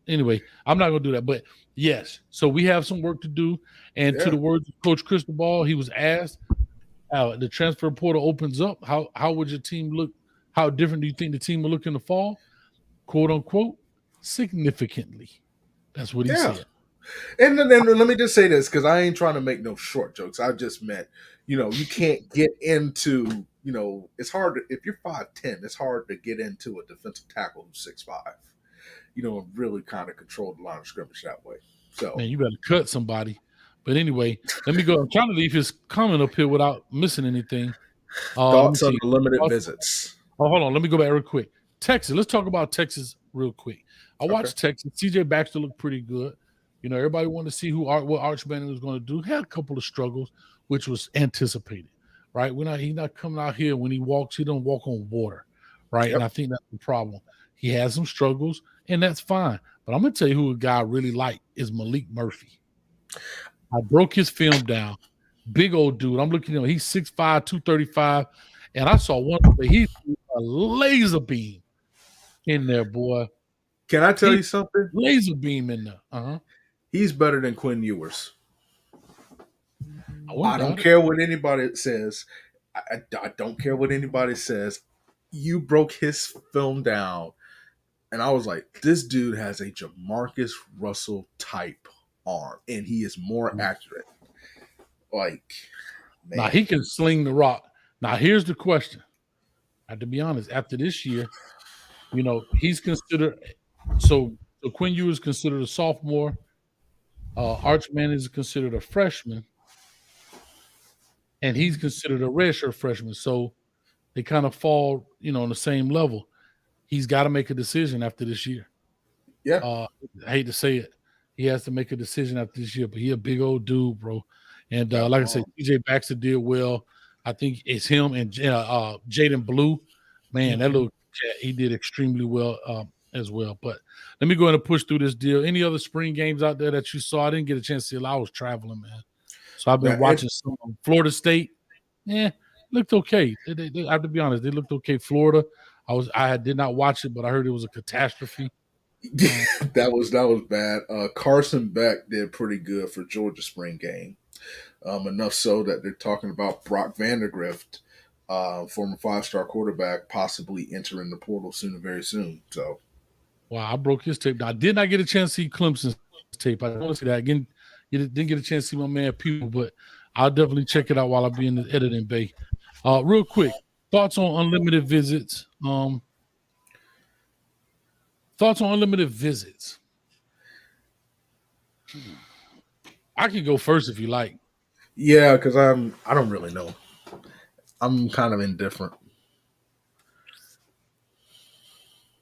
Anyway, I'm not going to do that. But yes, so we have some work to do. And to the words of Coach Cristobal, he was asked, the transfer portal opens up. How would your team look? How different do you think the team will look in the fall? Quote unquote, significantly. That's what he said. And then let me just say this, because I ain't trying to make no short jokes. I just meant, you can't get into, it's hard if you're 5'10", it's hard to get into a defensive tackle who's 6'5", and really kind of control the line of scrimmage that way. So, man, you better cut somebody. But anyway, let me go. I'm trying to leave his comment up here without missing anything. Thoughts on the limited visits. Oh, hold on. Let me go back real quick. Texas. Let's talk about Texas real quick. I watched Texas. CJ Baxter looked pretty good. Everybody wanted to see what Arch Manning was going to do. Had a couple of struggles, which was anticipated, right? He's not coming out here when he walks. He don't walk on water, right? And I think that's the problem. He has some struggles, and that's fine. But I'm going to tell you who a guy I really like is Malik Murphy. I broke his film down. Big old dude. I'm looking at him. He's 6'5", 235. And I saw one play. He's a laser beam in there, boy. Can I tell you something? Laser beam in there. He's better than Quinn Ewers. I don't care what anybody says. I don't care what anybody says. You broke his film down. And I was like, this dude has a Jamarcus Russell type arm. And he is more accurate. Like, man. Now, he can sling the rock. Now, here's the question. I have to be honest. After this year, he's considered – so Quinn Ewers is considered a sophomore. Arch Manning is considered a freshman, and he's considered a redshirt freshman. So they kind of fall, on the same level. He's got to make a decision after this year. Yeah. I hate to say it. He has to make a decision after this year, but he a big old dude, bro. And like I said, TJ Baxter did well. I think it's him and Jaden Blue. Man, that little cat, he did extremely well as well. But let me go ahead and push through this deal. Any other spring games out there that you saw? I didn't get a chance to see a lot. I was traveling, man. So I've been watching some. Florida State. Looked okay. I have to be honest, they looked okay. Florida, I did not watch it, but I heard it was a catastrophe. that was bad. Carson Beck did pretty good for Georgia spring game. Enough so that they're talking about Brock Vandagrift, former 5-star quarterback, possibly entering the portal very soon. So, wow, I broke his tape. Now, I did not get a chance to see Clemson's tape. I want to see that again. You didn't get a chance to see my man Pugh, but I'll definitely check it out while I be in the editing bay. Real quick, thoughts on unlimited visits. Thoughts on unlimited visits. I can go first if you like. Yeah, because I don't really know. I'm kind of indifferent.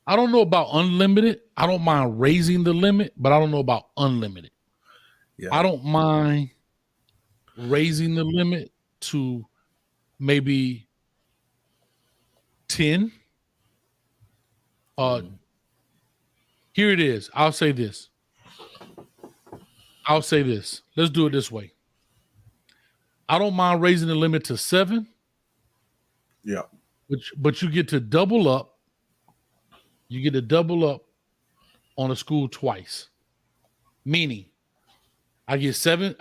I don't know about unlimited. I don't mind raising the limit, but I don't know about unlimited. Yeah. I don't mind raising the limit to maybe 10. Here it is. I'll say this. Let's do it this way. I don't mind raising the limit to 7. Yeah. But you get to double up. You get to double up on a school twice. Meaning, I get 7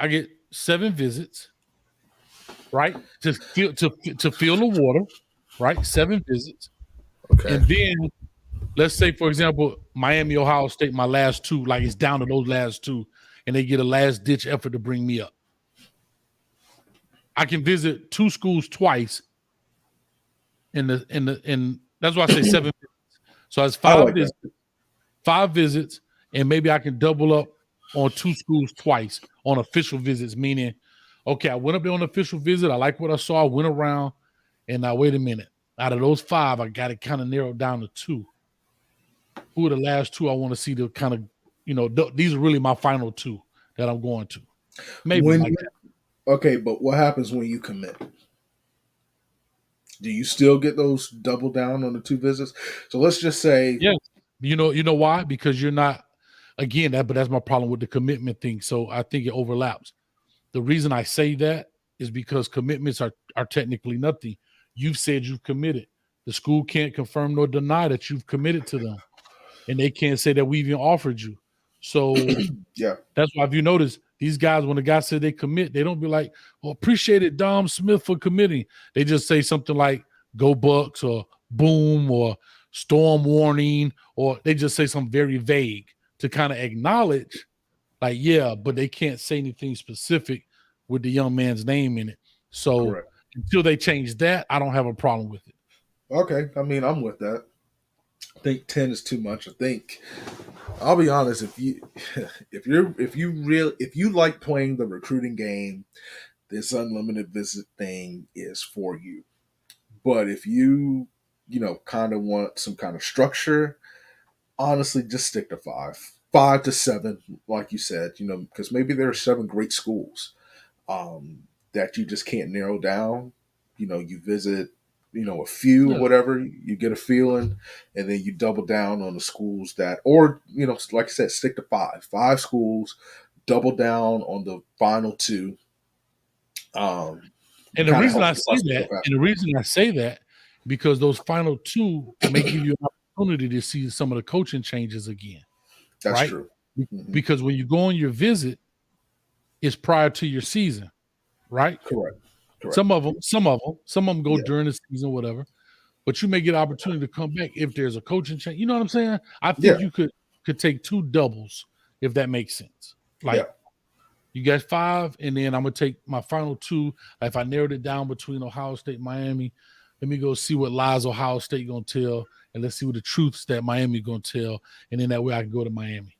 visits, right? To feel the water, right? 7 visits. Okay. And then let's say, for example, Miami, Ohio State, my last 2, like it's down to those last 2, and they get a last ditch effort to bring me up. I can visit 2 schools twice. In that's why I say 7 visits. So it's 5 visits, and maybe I can double up on 2 schools twice on official visits, meaning, okay, I went up there on an official visit. I like what I saw. I went around, and now wait a minute. Out of those 5, I got it kind of narrowed down to 2. who are the last two I want to see to kind of, these are really my final two that I'm going to. Maybe When like that. okay, but what happens when you commit? Do you still get those double down on the 2 visits? So let's just say, Yes. You know why? Because you're not, again, but that's my problem with the commitment thing. So I think it overlaps. The reason I say that is because commitments are technically nothing. You've said you've committed. The school can't confirm nor deny that you've committed to them. And they can't say that we even offered you. So yeah, that's why, if you notice, these guys, when the guy said they commit, they don't be like, well, appreciate it, Dom Smith, for committing. They just say something like, go Bucks, or boom, or storm warning, or they just say something very vague to kind of acknowledge, like, yeah, but they can't say anything specific with the young man's name in it. So correct. until they change that, I don't have a problem with it. Okay, I mean, I'm with that. I think 10 is too much. I think I'll be honest, if you like playing the recruiting game, this unlimited visit thing is for you. But if you kind of want some kind of structure, honestly, just stick to 5 to 7, like you said, because maybe there are 7 great schools that you just can't narrow down. You visit, a few or Yeah. whatever, you get a feeling, and then you double down on the schools that, or, like I said, stick to 5 schools, double down on the final 2. And the reason I say that, because those final 2 may give you an opportunity to see some of the coaching changes again. That's right? true. Mm-hmm. Because when you go on your visit, it's prior to your season, right? Correct. Some of them go Yeah. during the season, whatever. But you may get opportunity to come back if there's a coaching change. You know what I'm saying? I think you could take 2 doubles, if that makes sense. Like, you got 5, and then I'm gonna take my final 2. If I narrowed it down between Ohio State and Miami, let me go see what lies Ohio State gonna tell, and let's see what the truths that Miami gonna tell, and then that way I can go to Miami.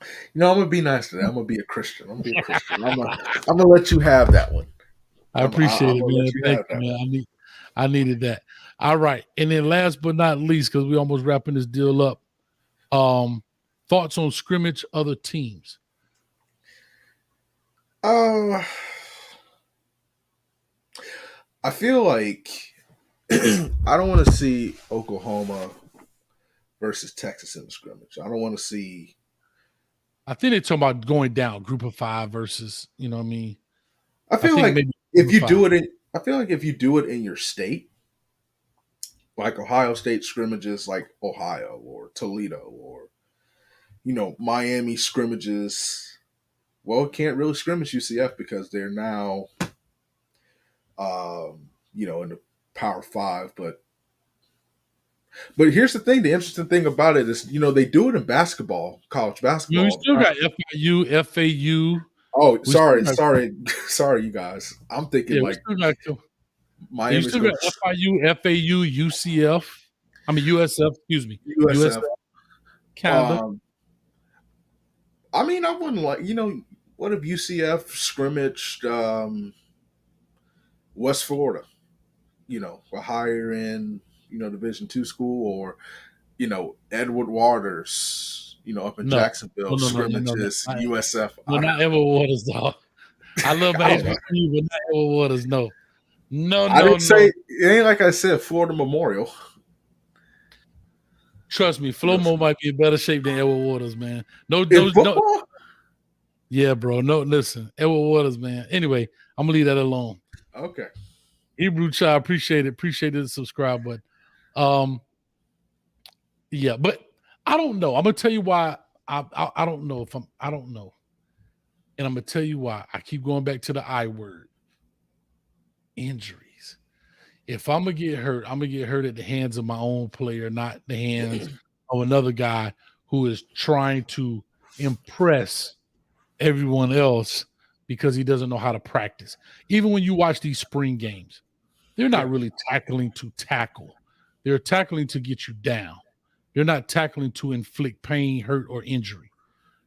I'm gonna be nice today. I'm gonna be a Christian. I'm gonna let you have that one. I appreciate it, man. Thank you, man. I needed that. All right, and then last but not least, because we're almost wrapping this deal up. Thoughts on scrimmage other teams? I feel like I don't want to see Oklahoma versus Texas in the scrimmage. I don't want to see. I think they're talking about going down, group of 5 versus, you know what I mean? I feel like if you do it in your state, like Ohio State scrimmages, like Ohio or Toledo, or Miami scrimmages. Well, it can't really scrimmage UCF because they're now, in the Power 5. But here's the thing: the interesting thing about it is, they do it in basketball, college basketball. You still got FIU, FAU. Oh, sorry, you guys. I'm thinking Miami. You still got FIU, FAU, UCF. I mean USF. Excuse me, USF. Canada. I mean, I wouldn't like. What if UCF scrimmaged West Florida? A higher end, Division II school, or Edward Waters, up in Jacksonville scrimmages USF. No, not Edward Waters, though. I love my HBCU, but not Edward Waters. No. I didn't say it ain't like I said Florida Memorial. Trust me, Flomo might be in better shape than Edward Waters, man. No. Yeah, bro. No, listen, Edward Waters, man. Anyway, I'm gonna leave that alone. Okay. Hebrew child, appreciate it. Subscribe, but yeah, but I don't know. I'm gonna tell you why. I don't know I don't know, and I'm gonna tell you why. I keep going back to the I word: injuries. If I'm gonna get hurt, I'm gonna get hurt at the hands of my own player, not the hands of another guy who is trying to impress everyone else because he doesn't know how to practice. Even when you watch these spring games, they're not really tackling to tackle. They're tackling to get you down. They're not tackling to inflict pain, hurt, or injury.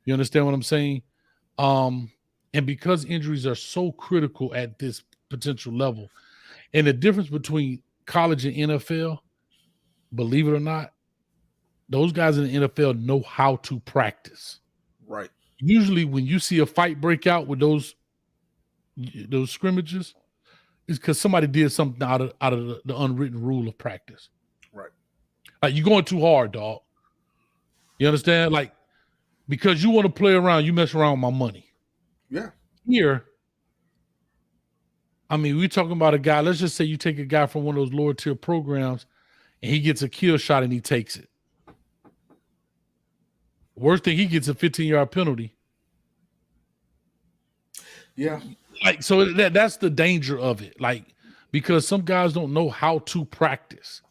You understand what I'm saying? And because injuries are so critical at this potential level, and the difference between college and NFL, believe it or not, those guys in the NFL know how to practice. Right. Usually when you see a fight break out with those scrimmages, it's because somebody did something out of the unwritten rule of practice. Right. Like, you're going too hard, dog. You understand? Like, because you want to play around, you mess around with my money. Yeah. Here, I mean, we're talking about a guy. Let's just say you take a guy from one of those lower tier programs and he gets a kill shot and he takes it. Worst thing, he gets a 15-yard penalty. Yeah. Like, so that's the danger of it. Like, because some guys don't know how to practice.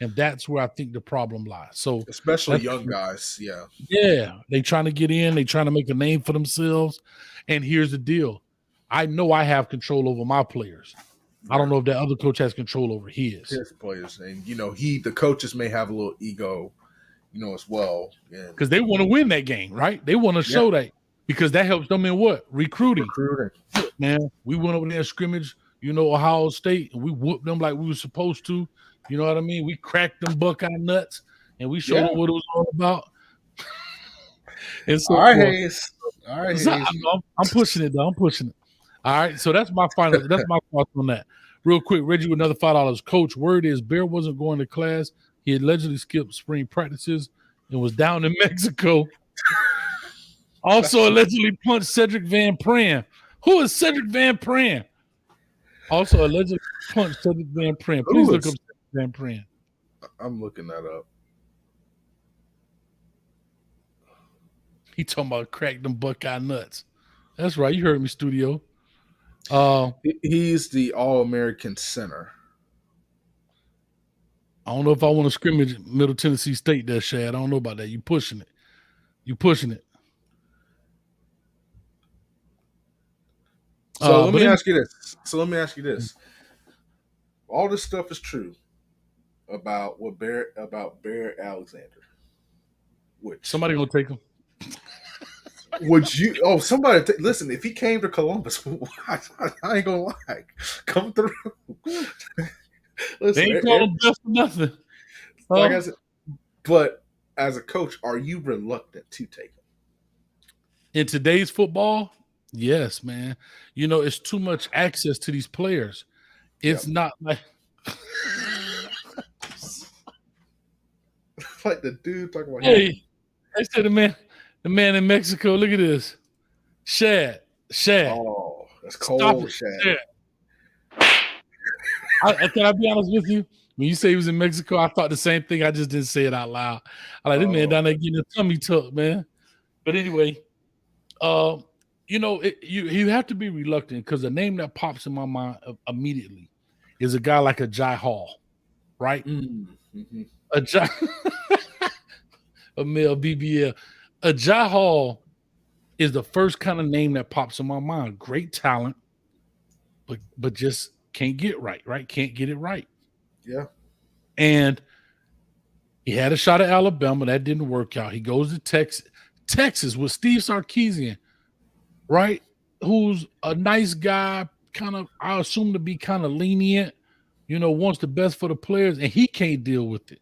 And that's where I think the problem lies. So especially young guys. Yeah. Yeah. They trying to get in, they trying to make a name for themselves. And here's the deal. I know I have control over my players. I don't know if that other coach has control over his players. And the coaches may have a little ego, as well. Because they want to win that game, right? They want to show that, because that helps them in what? Recruiting. Man, we went over there and scrimmage, Ohio State, and we whooped them like we were supposed to. You know what I mean? We cracked them Buckeye nuts, and we showed them what it was all about. And so, all right, Hayes. All right, so Hayes. I'm pushing it, though. I'm pushing it. All right, so that's my final. That's my thoughts on that. Real quick, Reggie with another $5. Coach, word is Bear wasn't going to class. He allegedly skipped spring practices and was down in Mexico. Also allegedly punched Cedric Van Pran. Who is Cedric Van Pran? Also allegedly punched Cedric Van Pran. Please look up Cedric Van Pran. I'm looking that up. He talking about crack them Buckeye nuts. That's right. You heard me, studio. He's the All-American center. I don't know if I want to scrimmage Middle Tennessee State there, Shad. I don't know about that. You pushing it. So let me ask you this. All this stuff is true about Bear Alexander. Which somebody gonna take him? Would you? Oh, somebody! Listen, if he came to Columbus, I ain't gonna lie, come through. Listen, they ain't call him best for nothing. Like I said, but as a coach, are you reluctant to take him? In today's football, yes, man. It's too much access to these players. It's not like like the dude talking about. Hey, I said the man in Mexico. Look at this, Shad. Oh, that's cold, Shad. Can I be honest with you? When you say he was in Mexico, I thought the same thing. I just didn't say it out loud. I like this man down there getting a tummy tuck, man. But anyway, you have to be reluctant, because the name that pops in my mind immediately is a guy like a Jai Hall, right? Mm-hmm. A male BBL. A Jai Hall is the first kind of name that pops in my mind. Great talent, but just can't get right? Can't get it right. Yeah. And he had a shot at Alabama. That didn't work out. He goes to Texas with Steve Sarkisian, right? Who's a nice guy, kind of, I assume, to be kind of lenient, wants the best for the players, and he can't deal with it.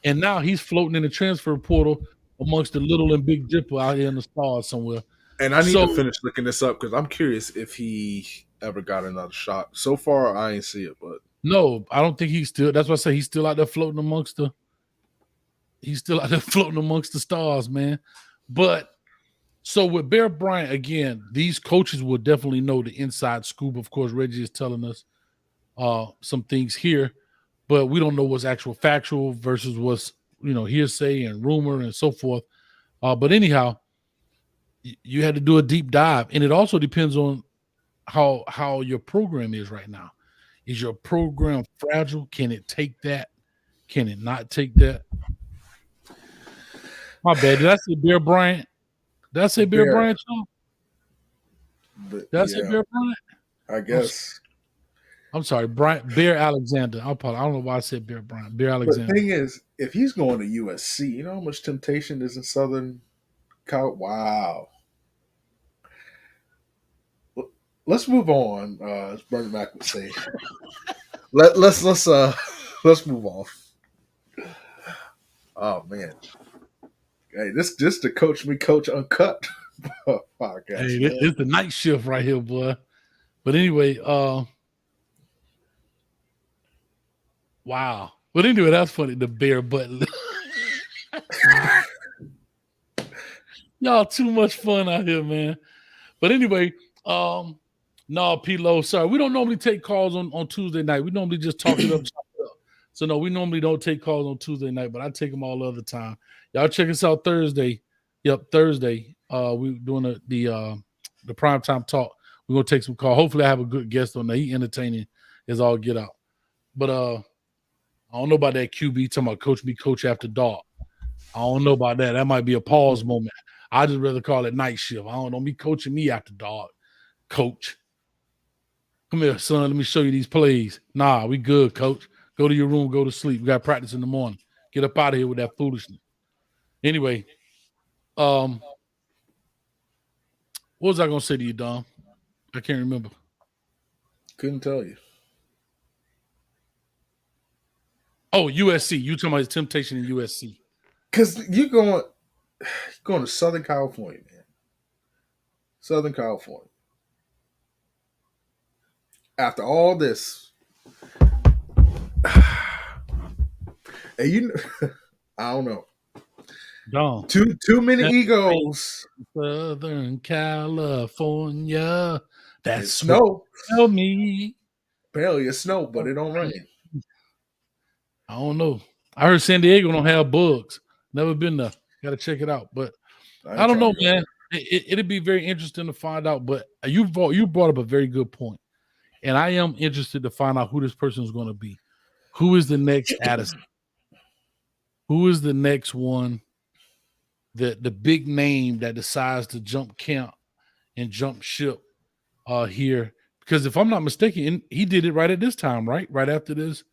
And now he's floating in the transfer portal amongst the little and big dipper out here in the stars somewhere. And I need to finish looking this up, because I'm curious if he ever got another shot. So far, I ain't see it, but no, I don't think he's still. That's why I say he's still out there floating amongst the. He's still out there floating amongst the stars, man. But so with Bear Bryant, again, these coaches will definitely know the inside scoop. Of course, Reggie is telling us some things here, but we don't know what's actual factual versus what's hearsay and rumor and so forth. But anyhow, you had to do a deep dive, and it also depends on how your program is right now. Is your program fragile? Can it take that? Can it not take that? My bad. Did I say Bear Bryant? Did I say Bear Bryant? Did I say Bear Bryant? I guess. I'm sorry, Bear Alexander. I don't know why I said Bear Bryant. Bear Alexander. But the thing is, if he's going to USC, you know how much temptation is in Southern Cal? Wow. Let's move on. As Bernie Mac would say, let's move on. Oh man. Hey, this just the Coach Me Coach Uncut podcast, Hey, man. it's the night shift right here, boy. But anyway, wow. But anyway, that's funny. The bear button. Y'all too much fun out here, man. But anyway, no, P-Lo, sorry. We don't normally take calls on Tuesday night. We normally just talk it up, chop it up. So no, we normally don't take calls on Tuesday night, but I take them all other time. Y'all check us out Thursday. Yep, Thursday. We're doing the primetime talk. We're gonna take some call. Hopefully, I have a good guest on there. He entertaining as all get out. But I don't know about that QB talking about Coach Me Coach After Dark. I don't know about that. That might be a pause moment. I just rather call it night shift. I don't be coaching me after dark, coach. Come here, son. Let me show you these plays. Nah, we good, coach. Go to your room, go to sleep. We got practice in the morning. Get up out of here with that foolishness. Anyway, what was I gonna say to you, Dom? I can't remember. Couldn't tell you. Oh, USC. You talking about his temptation in USC. Because you're going to Southern California, man. Southern California. After all this, and you, I don't know. Dom. Too many egos. Southern California. That's It's snow. Tell me. Apparently it's snow, but it don't rain. I don't know. I heard San Diego don't have bugs. Never been there. Got to check it out. But I don't know, man. It'd be very interesting to find out. But you brought up a very good point. And I am interested to find out who this person is going to be. Who is the next Addison? Who is the next one? The big name that decides to jump camp and jump ship here. Because if I'm not mistaken, he did it right at this time, right? Right after this,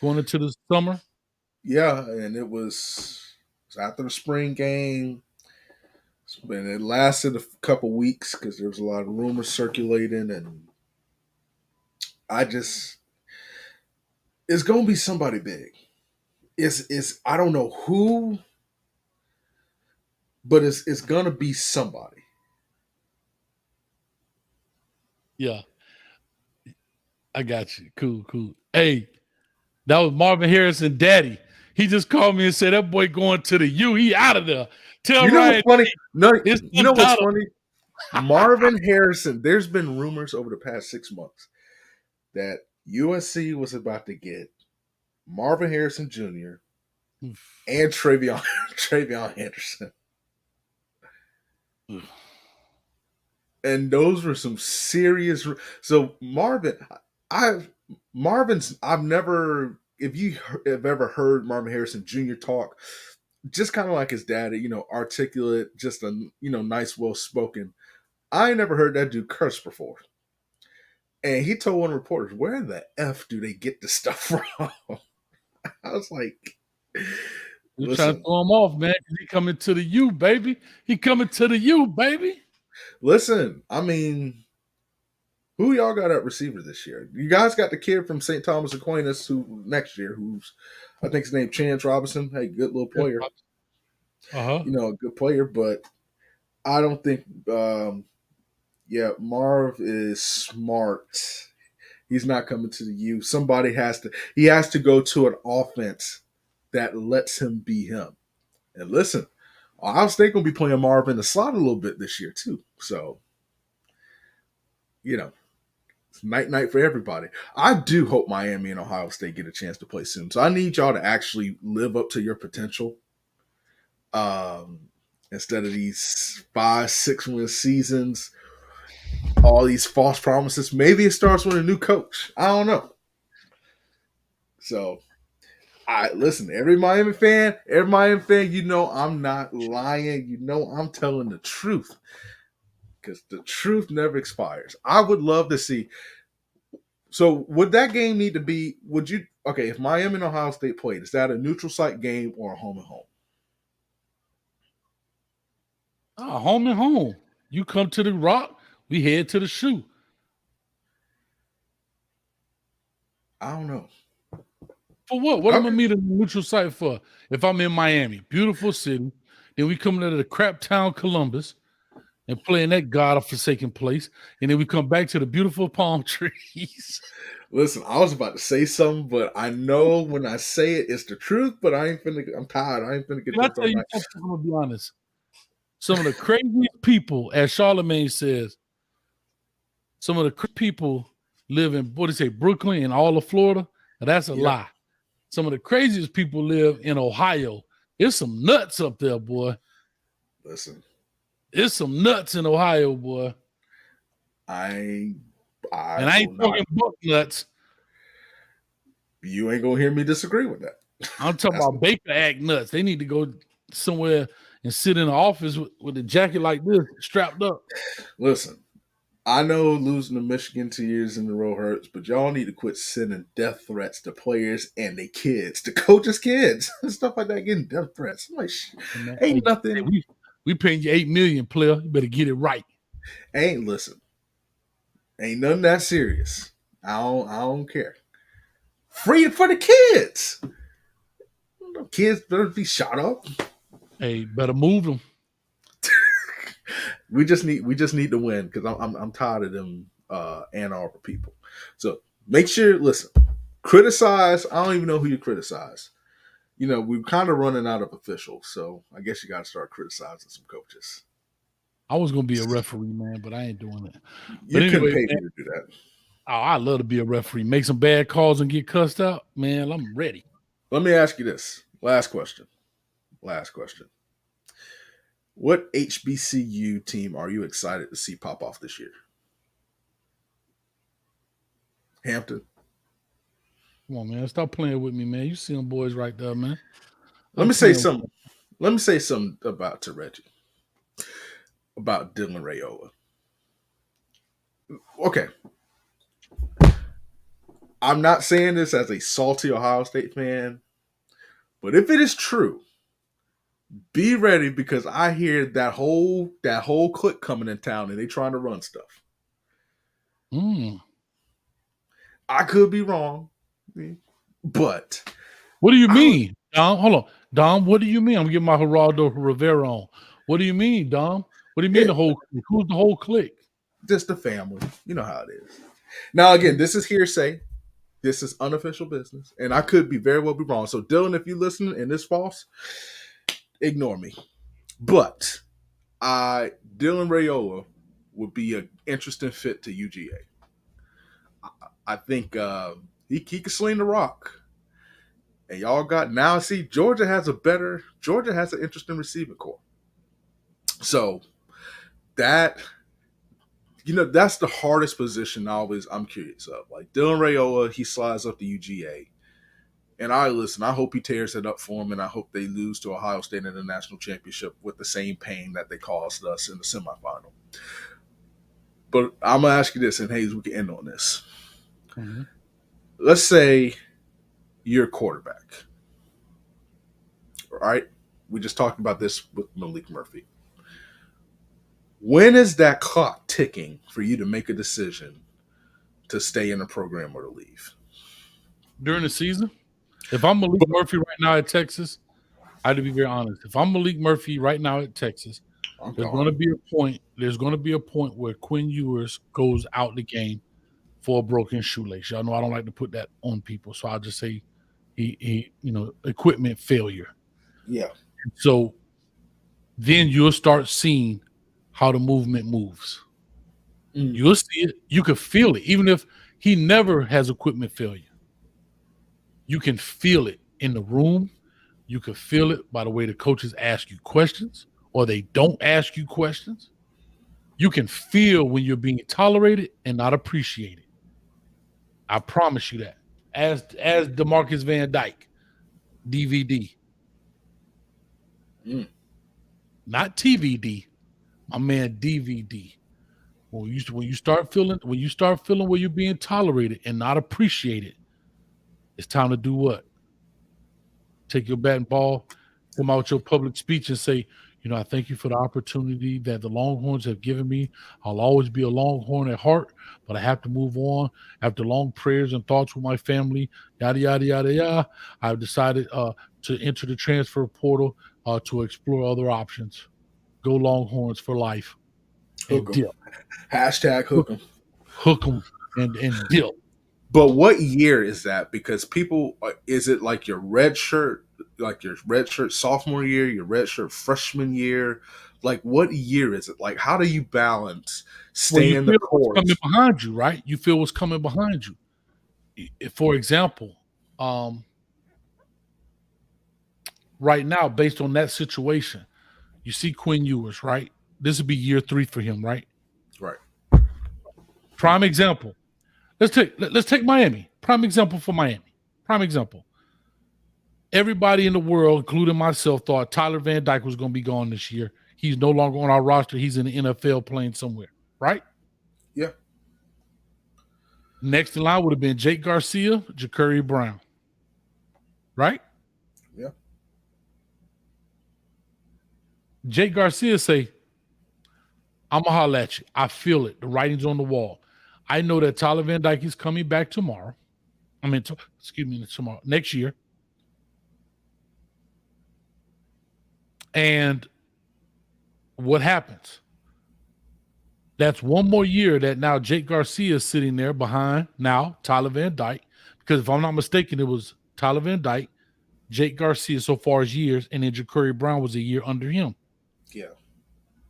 going into the summer. Yeah, and it was after the spring game. And it lasted a couple weeks because there was a lot of rumors circulating, and it's gonna be somebody big. It's I don't know who, but it's gonna be somebody. Yeah. I got you. Cool. Hey, that was Marvin Harrison, daddy. He just called me and said that boy going to the U. He out of there. Tell You know Ryan. what's funny? No, It's you know what's battle. funny? Marvin Harrison. There's been rumors over the past 6 months that USC was about to get Marvin Harrison Jr. and Travion Henderson. And those were some serious. So I've never. If you have ever heard Marvin Harrison Jr. talk, just kind of like his daddy, articulate, just a nice, well spoken. I ain't never heard that dude curse before. And he told one of the reporters, "Where the f do they get this stuff from?" I was like, You're trying to throw him off, man. He coming to the U, baby. He coming to the U, baby. Listen, I mean, who y'all got at receiver this year? You guys got the kid from St. Thomas Aquinas who's I think his name Chance Robinson. Hey, good little player. A good player, but I don't think Marv is smart. He's not coming to the U. He has to go to an offense that lets him be him. And listen, Ohio State going to be playing Marv in the slot a little bit this year too. So, it's night for everybody. I do hope Miami and Ohio State get a chance to play soon. So I need y'all to actually live up to your potential. Instead of these 5-6 win seasons, all these false promises. Maybe it starts with a new coach. I don't know. So, listen, every Miami fan, I'm not lying. I'm telling the truth. Because the truth never expires. I would love to see. So, would that game need to be, if Miami and Ohio State played, is that a neutral site game or a home and home? Home and home. You come to the Rock, we head to the Shoe. I don't know. For what? What am I Okay. meet a neutral site for? If I'm in Miami, beautiful city, then we come into the crap town Columbus and play in that godforsaken place, and then we come back to the beautiful palm trees. Listen, I was about to say something, but I know when I say it, it's the truth. But I ain't finna. I'm tired. I ain't finna get Can I this tell all you night. something? I'm gonna be honest. Some of the craziest people, as Charlemagne says, some of the people live in what do you say, Brooklyn and all of Florida. Now, that's a Yep. lie. Some of the craziest people live in Ohio. There's some nuts up there, boy. Listen, There's some nuts in Ohio, boy. I And I will ain't not. talking buck nuts. You ain't gonna hear me disagree with that. I'm talking That's about Baker Act nuts. They need to go somewhere and sit in an office with a jacket like this strapped up. Listen. I know losing to Michigan 2 years in a row hurts, but y'all need to quit sending death threats to players and their kids, to coaches' kids, and stuff like that. Getting death threats. I'm like, Man, ain't hey, nothing. we paying you $8 million, player. You better get it right. Listen. Ain't nothing that serious. I don't care. Free for the kids. Kids better be shot up. Hey, better move them. We just need to win because I'm tired of them Ann Arbor people. So make sure, listen, criticize. I don't even know who you criticize. You know, we're kind of running out of officials, so I guess you got to start criticizing some coaches. I was gonna be a referee, man, but I ain't doing it. You But couldn't anyway, pay man, me to do that. oh, I love to be a referee. Make some bad calls and get cussed out, man. I'm ready. Let me ask you this. Last question. What HBCU team are you excited to see pop off this year? Hampton. Come on, man. Stop playing with me, man. You see them boys right there, man. Let Stop me say playing with something. Let me say something about to Reggie. About Dylan Rayola. Okay. I'm not saying this as a salty Ohio State fan, but if it is true, be ready because I hear that whole clique coming in town and they trying to run stuff. I could be wrong, but What do you mean, Dom? Hold on. Dom, what do you mean? I'm getting my Geraldo Rivera on. What do you mean, Dom? What do you mean the whole clique? Who's the whole clique? just the family. You know how it is. Now, again, this is hearsay. This is unofficial business, and I could be very well be wrong. So, Dylan, if you listen and it's false, ignore me. But Dylan Rayola would be an interesting fit to UGA. I think he could sling the rock. And y'all got now. See, Georgia has an interesting receiving core. So that that's the hardest position. I'm curious of. Like Dylan Rayola, he slides up to UGA, and I hope he tears it up for him, and I hope they lose to Ohio State in the national championship with the same pain that they caused us in the semifinal. But I'm gonna ask you this, and Hayes, we can end on this. Mm-hmm. Let's say you're a quarterback. All right? We just talked about this with Malik Murphy. When is that clock ticking for you to make a decision to stay in the program or to leave? During the season? If I'm Malik Murphy right now at Texas, I have to be very honest. If I'm Malik Murphy right now at Texas, there's going to be a point. There's going to be a point where Quinn Ewers goes out the game for a broken shoelace. Y'all know I don't like to put that on people, so I'll just say he equipment failure. Yeah. So then you'll start seeing how the movement moves. You'll see it. You can feel it, even if he never has equipment failure. You can feel it in the room. You can feel it by the way the coaches ask you questions or they don't ask you questions. You can feel when you're being tolerated and not appreciated. I promise you that. As DeMarcus Van Dyke, DVD. Not TVD, my man DVD. When you start feeling where you're being tolerated and not appreciated, it's time to do what? Take your bat and ball, come out with your public speech and say, I thank you for the opportunity that the Longhorns have given me. I'll always be a Longhorn at heart, but I have to move on. After long prayers and thoughts with my family, yada, yada, yada, yada, I've decided to enter the transfer portal to explore other options. Go Longhorns for life. And Hook 'em. dip. Hashtag hook 'em. Hook them and dip. But what year is that? Because people, is it like your red shirt sophomore year, your red shirt freshman year? Like, what year is it? Like, how do you balance staying the What's course? coming behind you, right? You feel what's coming behind you. For example, right now, based on that situation, you see Quinn Ewers, right? This would be year 3 for him, right? Right. Prime example. Let's take Miami. Prime example for Miami. Prime example. Everybody in the world, including myself, thought Tyler Van Dyke was going to be gone this year. He's no longer on our roster. He's in the NFL playing somewhere, right? Yeah. Next in line would have been Jake Garcia, Ja'Curry Brown, right? Yeah. Jake Garcia say, I'm going to holler at you. I feel it. The writing's on the wall. I know that Tyler Van Dyke is coming back tomorrow. Tomorrow, next year. And what happens? That's one more year that now Jake Garcia is sitting there behind now Tyler Van Dyke. Because if I'm not mistaken, it was Tyler Van Dyke, Jake Garcia so far as years, and then Ja'Curry Brown was a year under him. Yeah.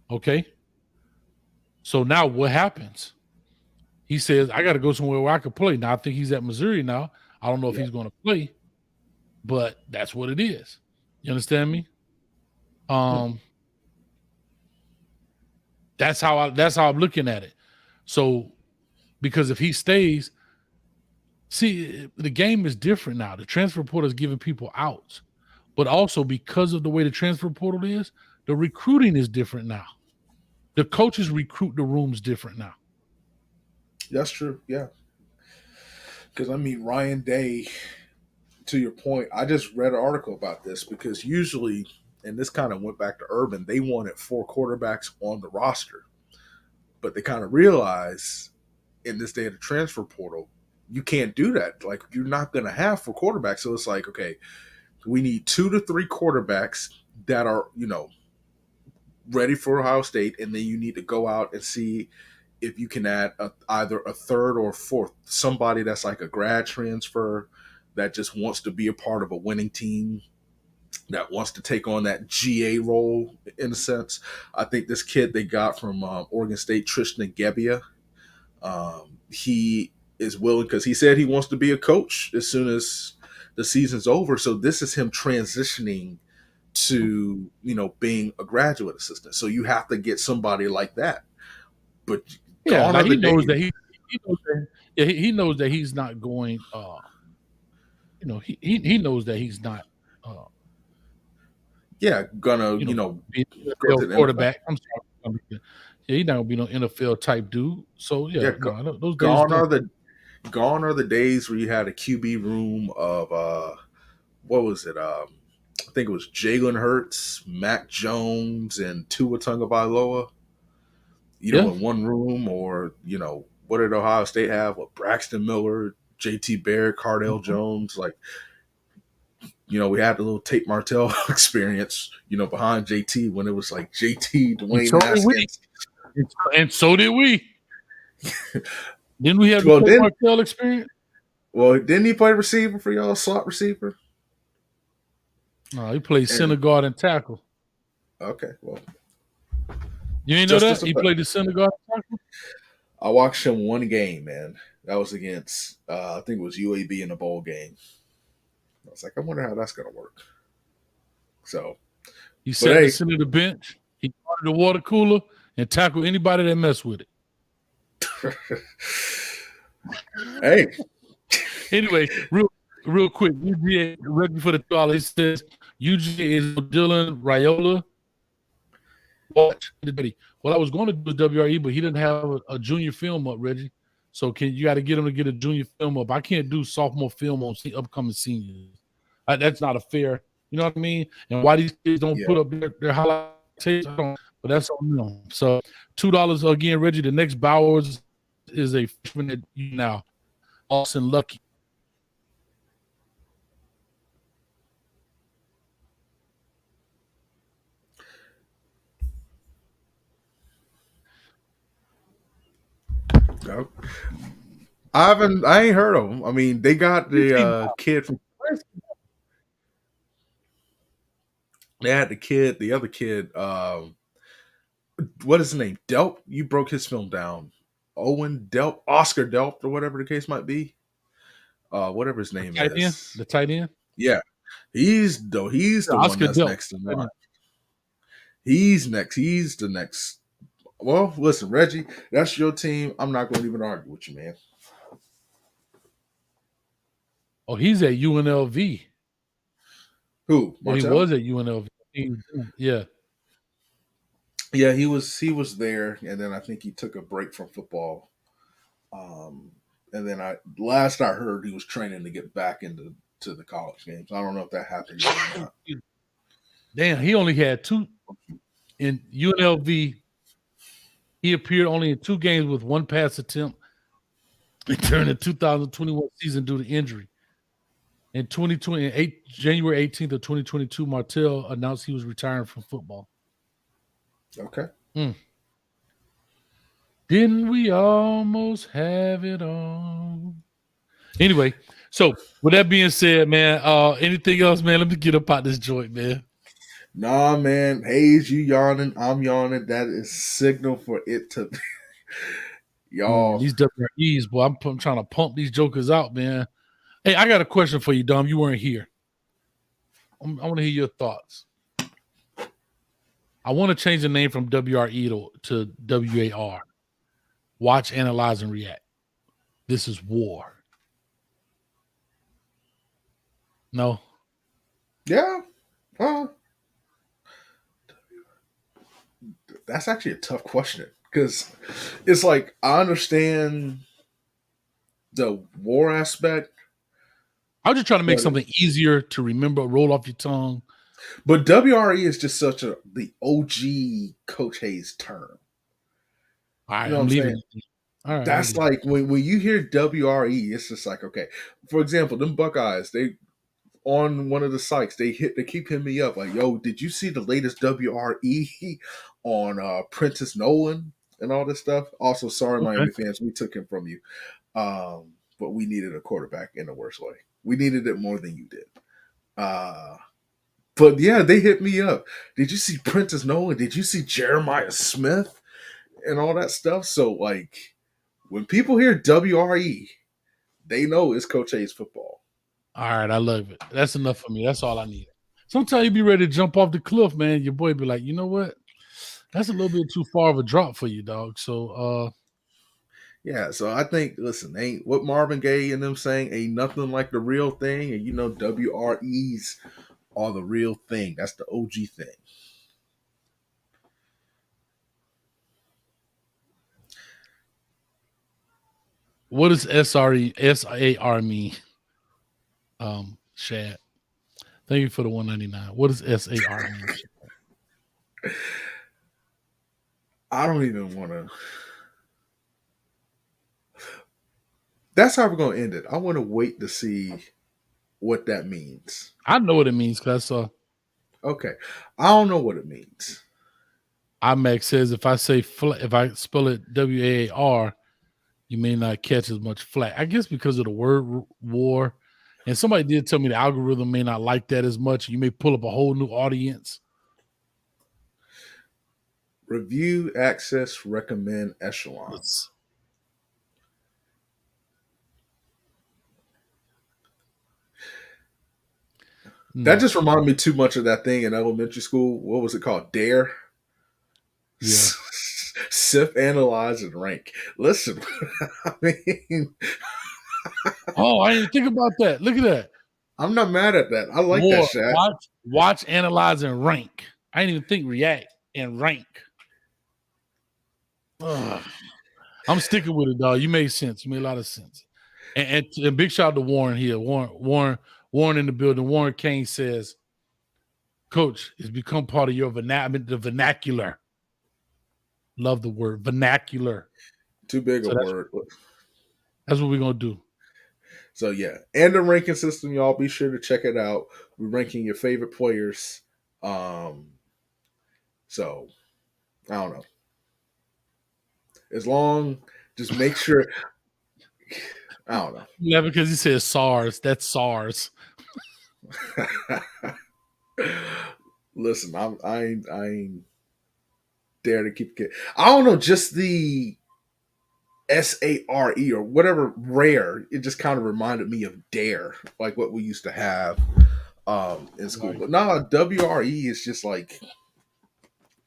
Okay. So now what happens? He says, I got to go somewhere where I can play. Now, I think he's at Missouri now. I don't know if he's going to play, but that's what it is. You understand me? That's how I'm looking at it. So, because if he stays, see, the game is different now. The transfer portal is giving people outs, but also because of the way the transfer portal is, the recruiting is different now. The coaches recruit the rooms different now. That's true. Yeah. Because, Ryan Day, to your point, I just read an article about this because usually, and this kind of went back to Urban, they wanted 4 quarterbacks on the roster. But they kind of realized in this day of the transfer portal, you can't do that. Like, you're not going to have 4 quarterbacks. So it's like, okay, we need 2 to 3 quarterbacks that are, ready for Ohio State. And then you need to go out and see if you can add either a third or fourth, somebody that's like a grad transfer that just wants to be a part of a winning team, that wants to take on that GA role in a sense. I think this kid they got from Oregon State, Tristan Gebbia, he is willing because he said he wants to be a coach as soon as the season's over. So this is him transitioning to, being a graduate assistant. So you have to get somebody like that. But yeah, like he knows that he knows that he's not going. He knows that he's not. Gonna be an quarterback. I'm sorry. Yeah, he's not gonna be no NFL type dude. So those gone are the days where you had a QB room of what was it? I think it was Jalen Hurts, Mac Jones, and Tua Tagovailoa. In one room, or what did Ohio State have? With Braxton Miller, JT Barrett, Cardale Jones, like. We had the little Tate Martell experience, behind JT when it was like JT, Dwayne Haskins. And so did we. Didn't we have the Tate Martell experience? Well, didn't he play receiver for y'all, slot receiver? No, he played center guard and tackle. Okay, well. You ain't know that? He played the center guard and tackle? I watched him one game, man. That was against, I think it was UAB in a bowl game. I was like, I wonder how that's going to work. So he sat in the center of the bench. He guarded the water cooler and tackled anybody that messed with it. Hey. Anyway, real quick, UGA ready for the $2. He says UGA is Dylan Raiola. Watch anybody. Well, I was going to do WRE, but he didn't have a junior film up, Reggie. So you got to get him to get a junior film up. I can't do sophomore film on upcoming seniors. That's not a fair. You know what I mean? And why these kids don't put up their highlight but that's on them. So $2 again, Reggie. The next Bowers is a freshman at now, Austin Lucky. No. I ain't heard of them. I mean, they got the kid from. They had the other kid. What is his name? Delp. You broke his film down. Owen Delp, Oscar Delp, or whatever the case might be. Whatever his name is. The tight end. Yeah, he's the one that's Delp. next in line. He's next. He's the next. Well, listen, Reggie, that's your team. I'm not going to even argue with you, man. Oh, he's at UNLV. Who? Well, he was at UNLV. Yeah. Yeah, he was there, and then I think he took a break from football. And then last I heard, he was training to get back into the college games. I don't know if that happened yet or not. Damn, he only had 2 in UNLV. He appeared only in 2 games with 1 pass attempt during the 2021 season due to injury. In 2020, January 18th of 2022, Martell announced he was retiring from football. Okay. Didn't we almost have it all? Anyway, so with that being said, man, anything else, man? Let me get up out this joint, man. Nah, man. Hayes, you yawning. I'm yawning. That is signal for it to y'all. Man, these WREs, boy, I'm trying to pump these jokers out, man. Hey, I got a question for you, Dom. You weren't here. I want to hear your thoughts. I want to change the name from WRE to WAR. Watch, analyze, and react. This is war. No? Yeah. That's actually a tough question because it's like I understand the war aspect. I was just trying to make something easier to remember, roll off your tongue. But WRE is just such the OG Coach Hayes term. All right, I'm leaving. All right, that's like when you hear WRE, it's just like, okay. For example, them Buckeyes, they on one of the sites, they keep hitting me up like, yo, did you see the latest WRE on Prentice Nolan and all this stuff? Also, sorry, Miami fans, we took him from you. But we needed a quarterback in the worst way. We needed it more than you did. But yeah, they hit me up. Did you see Prentice Nolan? Did you see Jeremiah Smith and all that stuff? So like when people hear WRE, they know it's Coach Hayes football. All right, I love it. That's enough for me. That's all I need. Sometimes you be ready to jump off the cliff, man. Your boy be like, you know what? That's a little bit too far of a drop for you, dog. So yeah, so I think, listen, ain't what Marvin Gaye and them saying ain't nothing like the real thing. And you know, WREs are the real thing. That's the OG thing. What does SAR mean? Shad. Thank you for the $1.99. What does SAR mean? I don't even want to. That's how we're going to end it. I want to wait to see what that means. I know what it means because I saw. Okay. I don't know what it means. IMAX says if I spell it WAR, you may not catch as much flack. I guess because of the word war. And somebody did tell me the algorithm may not like that as much. You may pull up a whole new audience. Review, access, recommend, echelons. That just reminded me too much of that thing in elementary school. What was it called? Dare? Yeah. Sift, analyze, and rank. Listen, I mean... Oh, I didn't think about that. Look at that. I'm not mad at that. I like that shit. Watch, analyze, and rank. I didn't even think react and rank. Ugh. I'm sticking with it, dog. You made sense. You made a lot of sense. And big shout out to Warren here. Warren in the building. Warren Kane says, Coach, it's become part of your the vernacular. Love the word vernacular. Too big a So word. That's what we're gonna do. So yeah, and the ranking system, y'all be sure to check it out. We're ranking your favorite players. So I don't know. As long, just make sure. I don't know. Yeah, because he says SARS. That's SARS. Listen, I ain't dare to keep it. I don't know, just the SARE or whatever rare. It just kind of reminded me of dare, like what we used to have in school. Right. But no, WRE is just like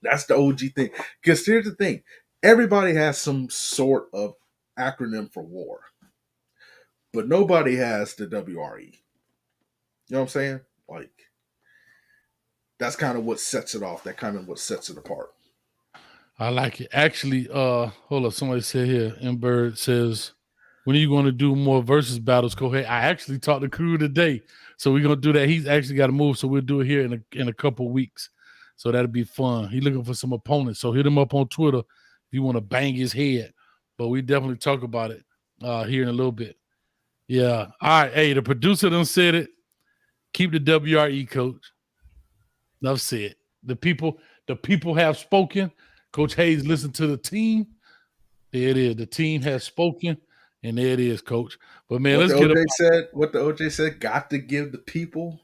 that's the OG thing. Because here's the thing: everybody has some sort of acronym for war, but nobody has the WRE. You know what I'm saying? Like that's kind of what sets it off. That kind of what sets it apart. I like it. Actually, hold up. Somebody said here, Bird says, when are you going to do more versus battles, Kohei? I actually talked to Crew today. So we're going to do that. He's actually got to move. So we'll do it here in a couple weeks. So that'll be fun. He's looking for some opponents. So hit him up on Twitter if you want to bang his head. But we definitely talk about it here in a little bit. Yeah. All right. Hey, the producer done said it. Keep the WRE, coach. Enough said. The people have spoken. Coach Hayes listened to the team. There it is. The team has spoken, and there it is, Coach. But man, What let's the get OJ said. What the OJ said. Got to give the people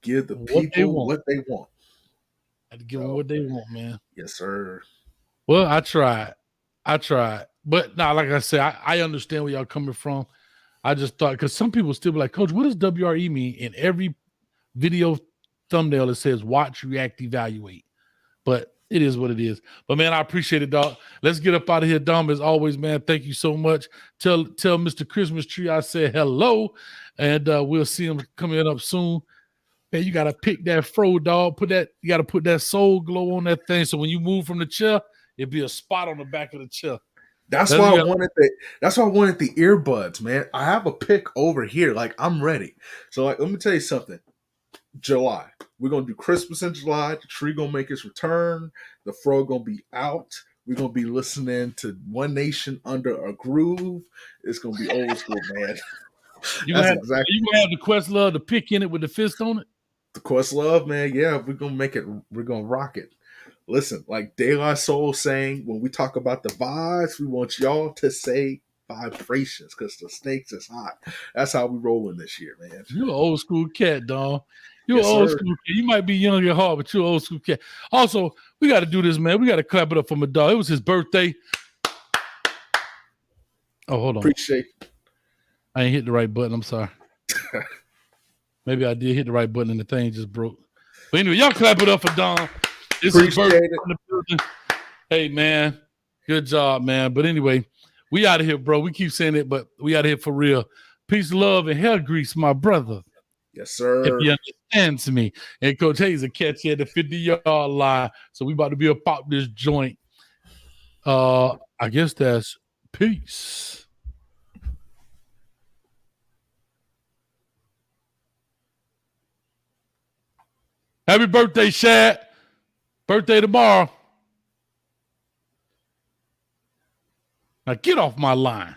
what they want. Got to give them what they want, man. Yes, sir. Well, I tried, but now, like I said, I understand where y'all coming from. I just thought because some people still be like, Coach, what does WRE mean? In every video thumbnail, it says watch, react, evaluate. But it is what it is. But man, I appreciate it, dog. Let's get up out of here, Dom. As always, man, thank you so much. Tell Mr. Christmas Tree I said hello, and we'll see him coming up soon. Man, you gotta pick that fro, dog. You gotta put that soul glow on that thing. So when you move from the chair, it'll be a spot on the back of the chair. That's why I wanted the earbuds, man. I have a pick over here. Like I'm ready. So like, let me tell you something. July. We're gonna do Christmas in July. The tree gonna make its return. The fro gonna be out. We're gonna be listening to One Nation Under a Groove. It's gonna be old school, man. You gonna have the Questlove, the pick in it with the fist on it? The Questlove, man. Yeah, we're gonna make it. We're gonna rock it. Listen, like De La Soul saying, when we talk about the vibes, we want y'all to say vibrations because the snakes is hot. That's how we rolling this year, man. You're an old school cat, dog. You're an old school kid. You might be young at heart, but you're an old school cat. Also, we got to do this, man. We got to clap it up for my dog. It was his birthday. Oh, hold on. Appreciate it. I ain't hit the right button. I'm sorry. Maybe I did hit the right button and the thing just broke. But anyway, y'all clap it up for Don. It's his birthday. Hey, man. Good job, man. But anyway, we out of here, bro. We keep saying it, but we out of here for real. Peace, love, and hair grease, my brother. Yes, sir. If you understand me. And Coach Hayes will catch you at the 50-yard line. So we about to be about this joint. I guess that's peace. Happy birthday, Shad. Birthday tomorrow. Now get off my line.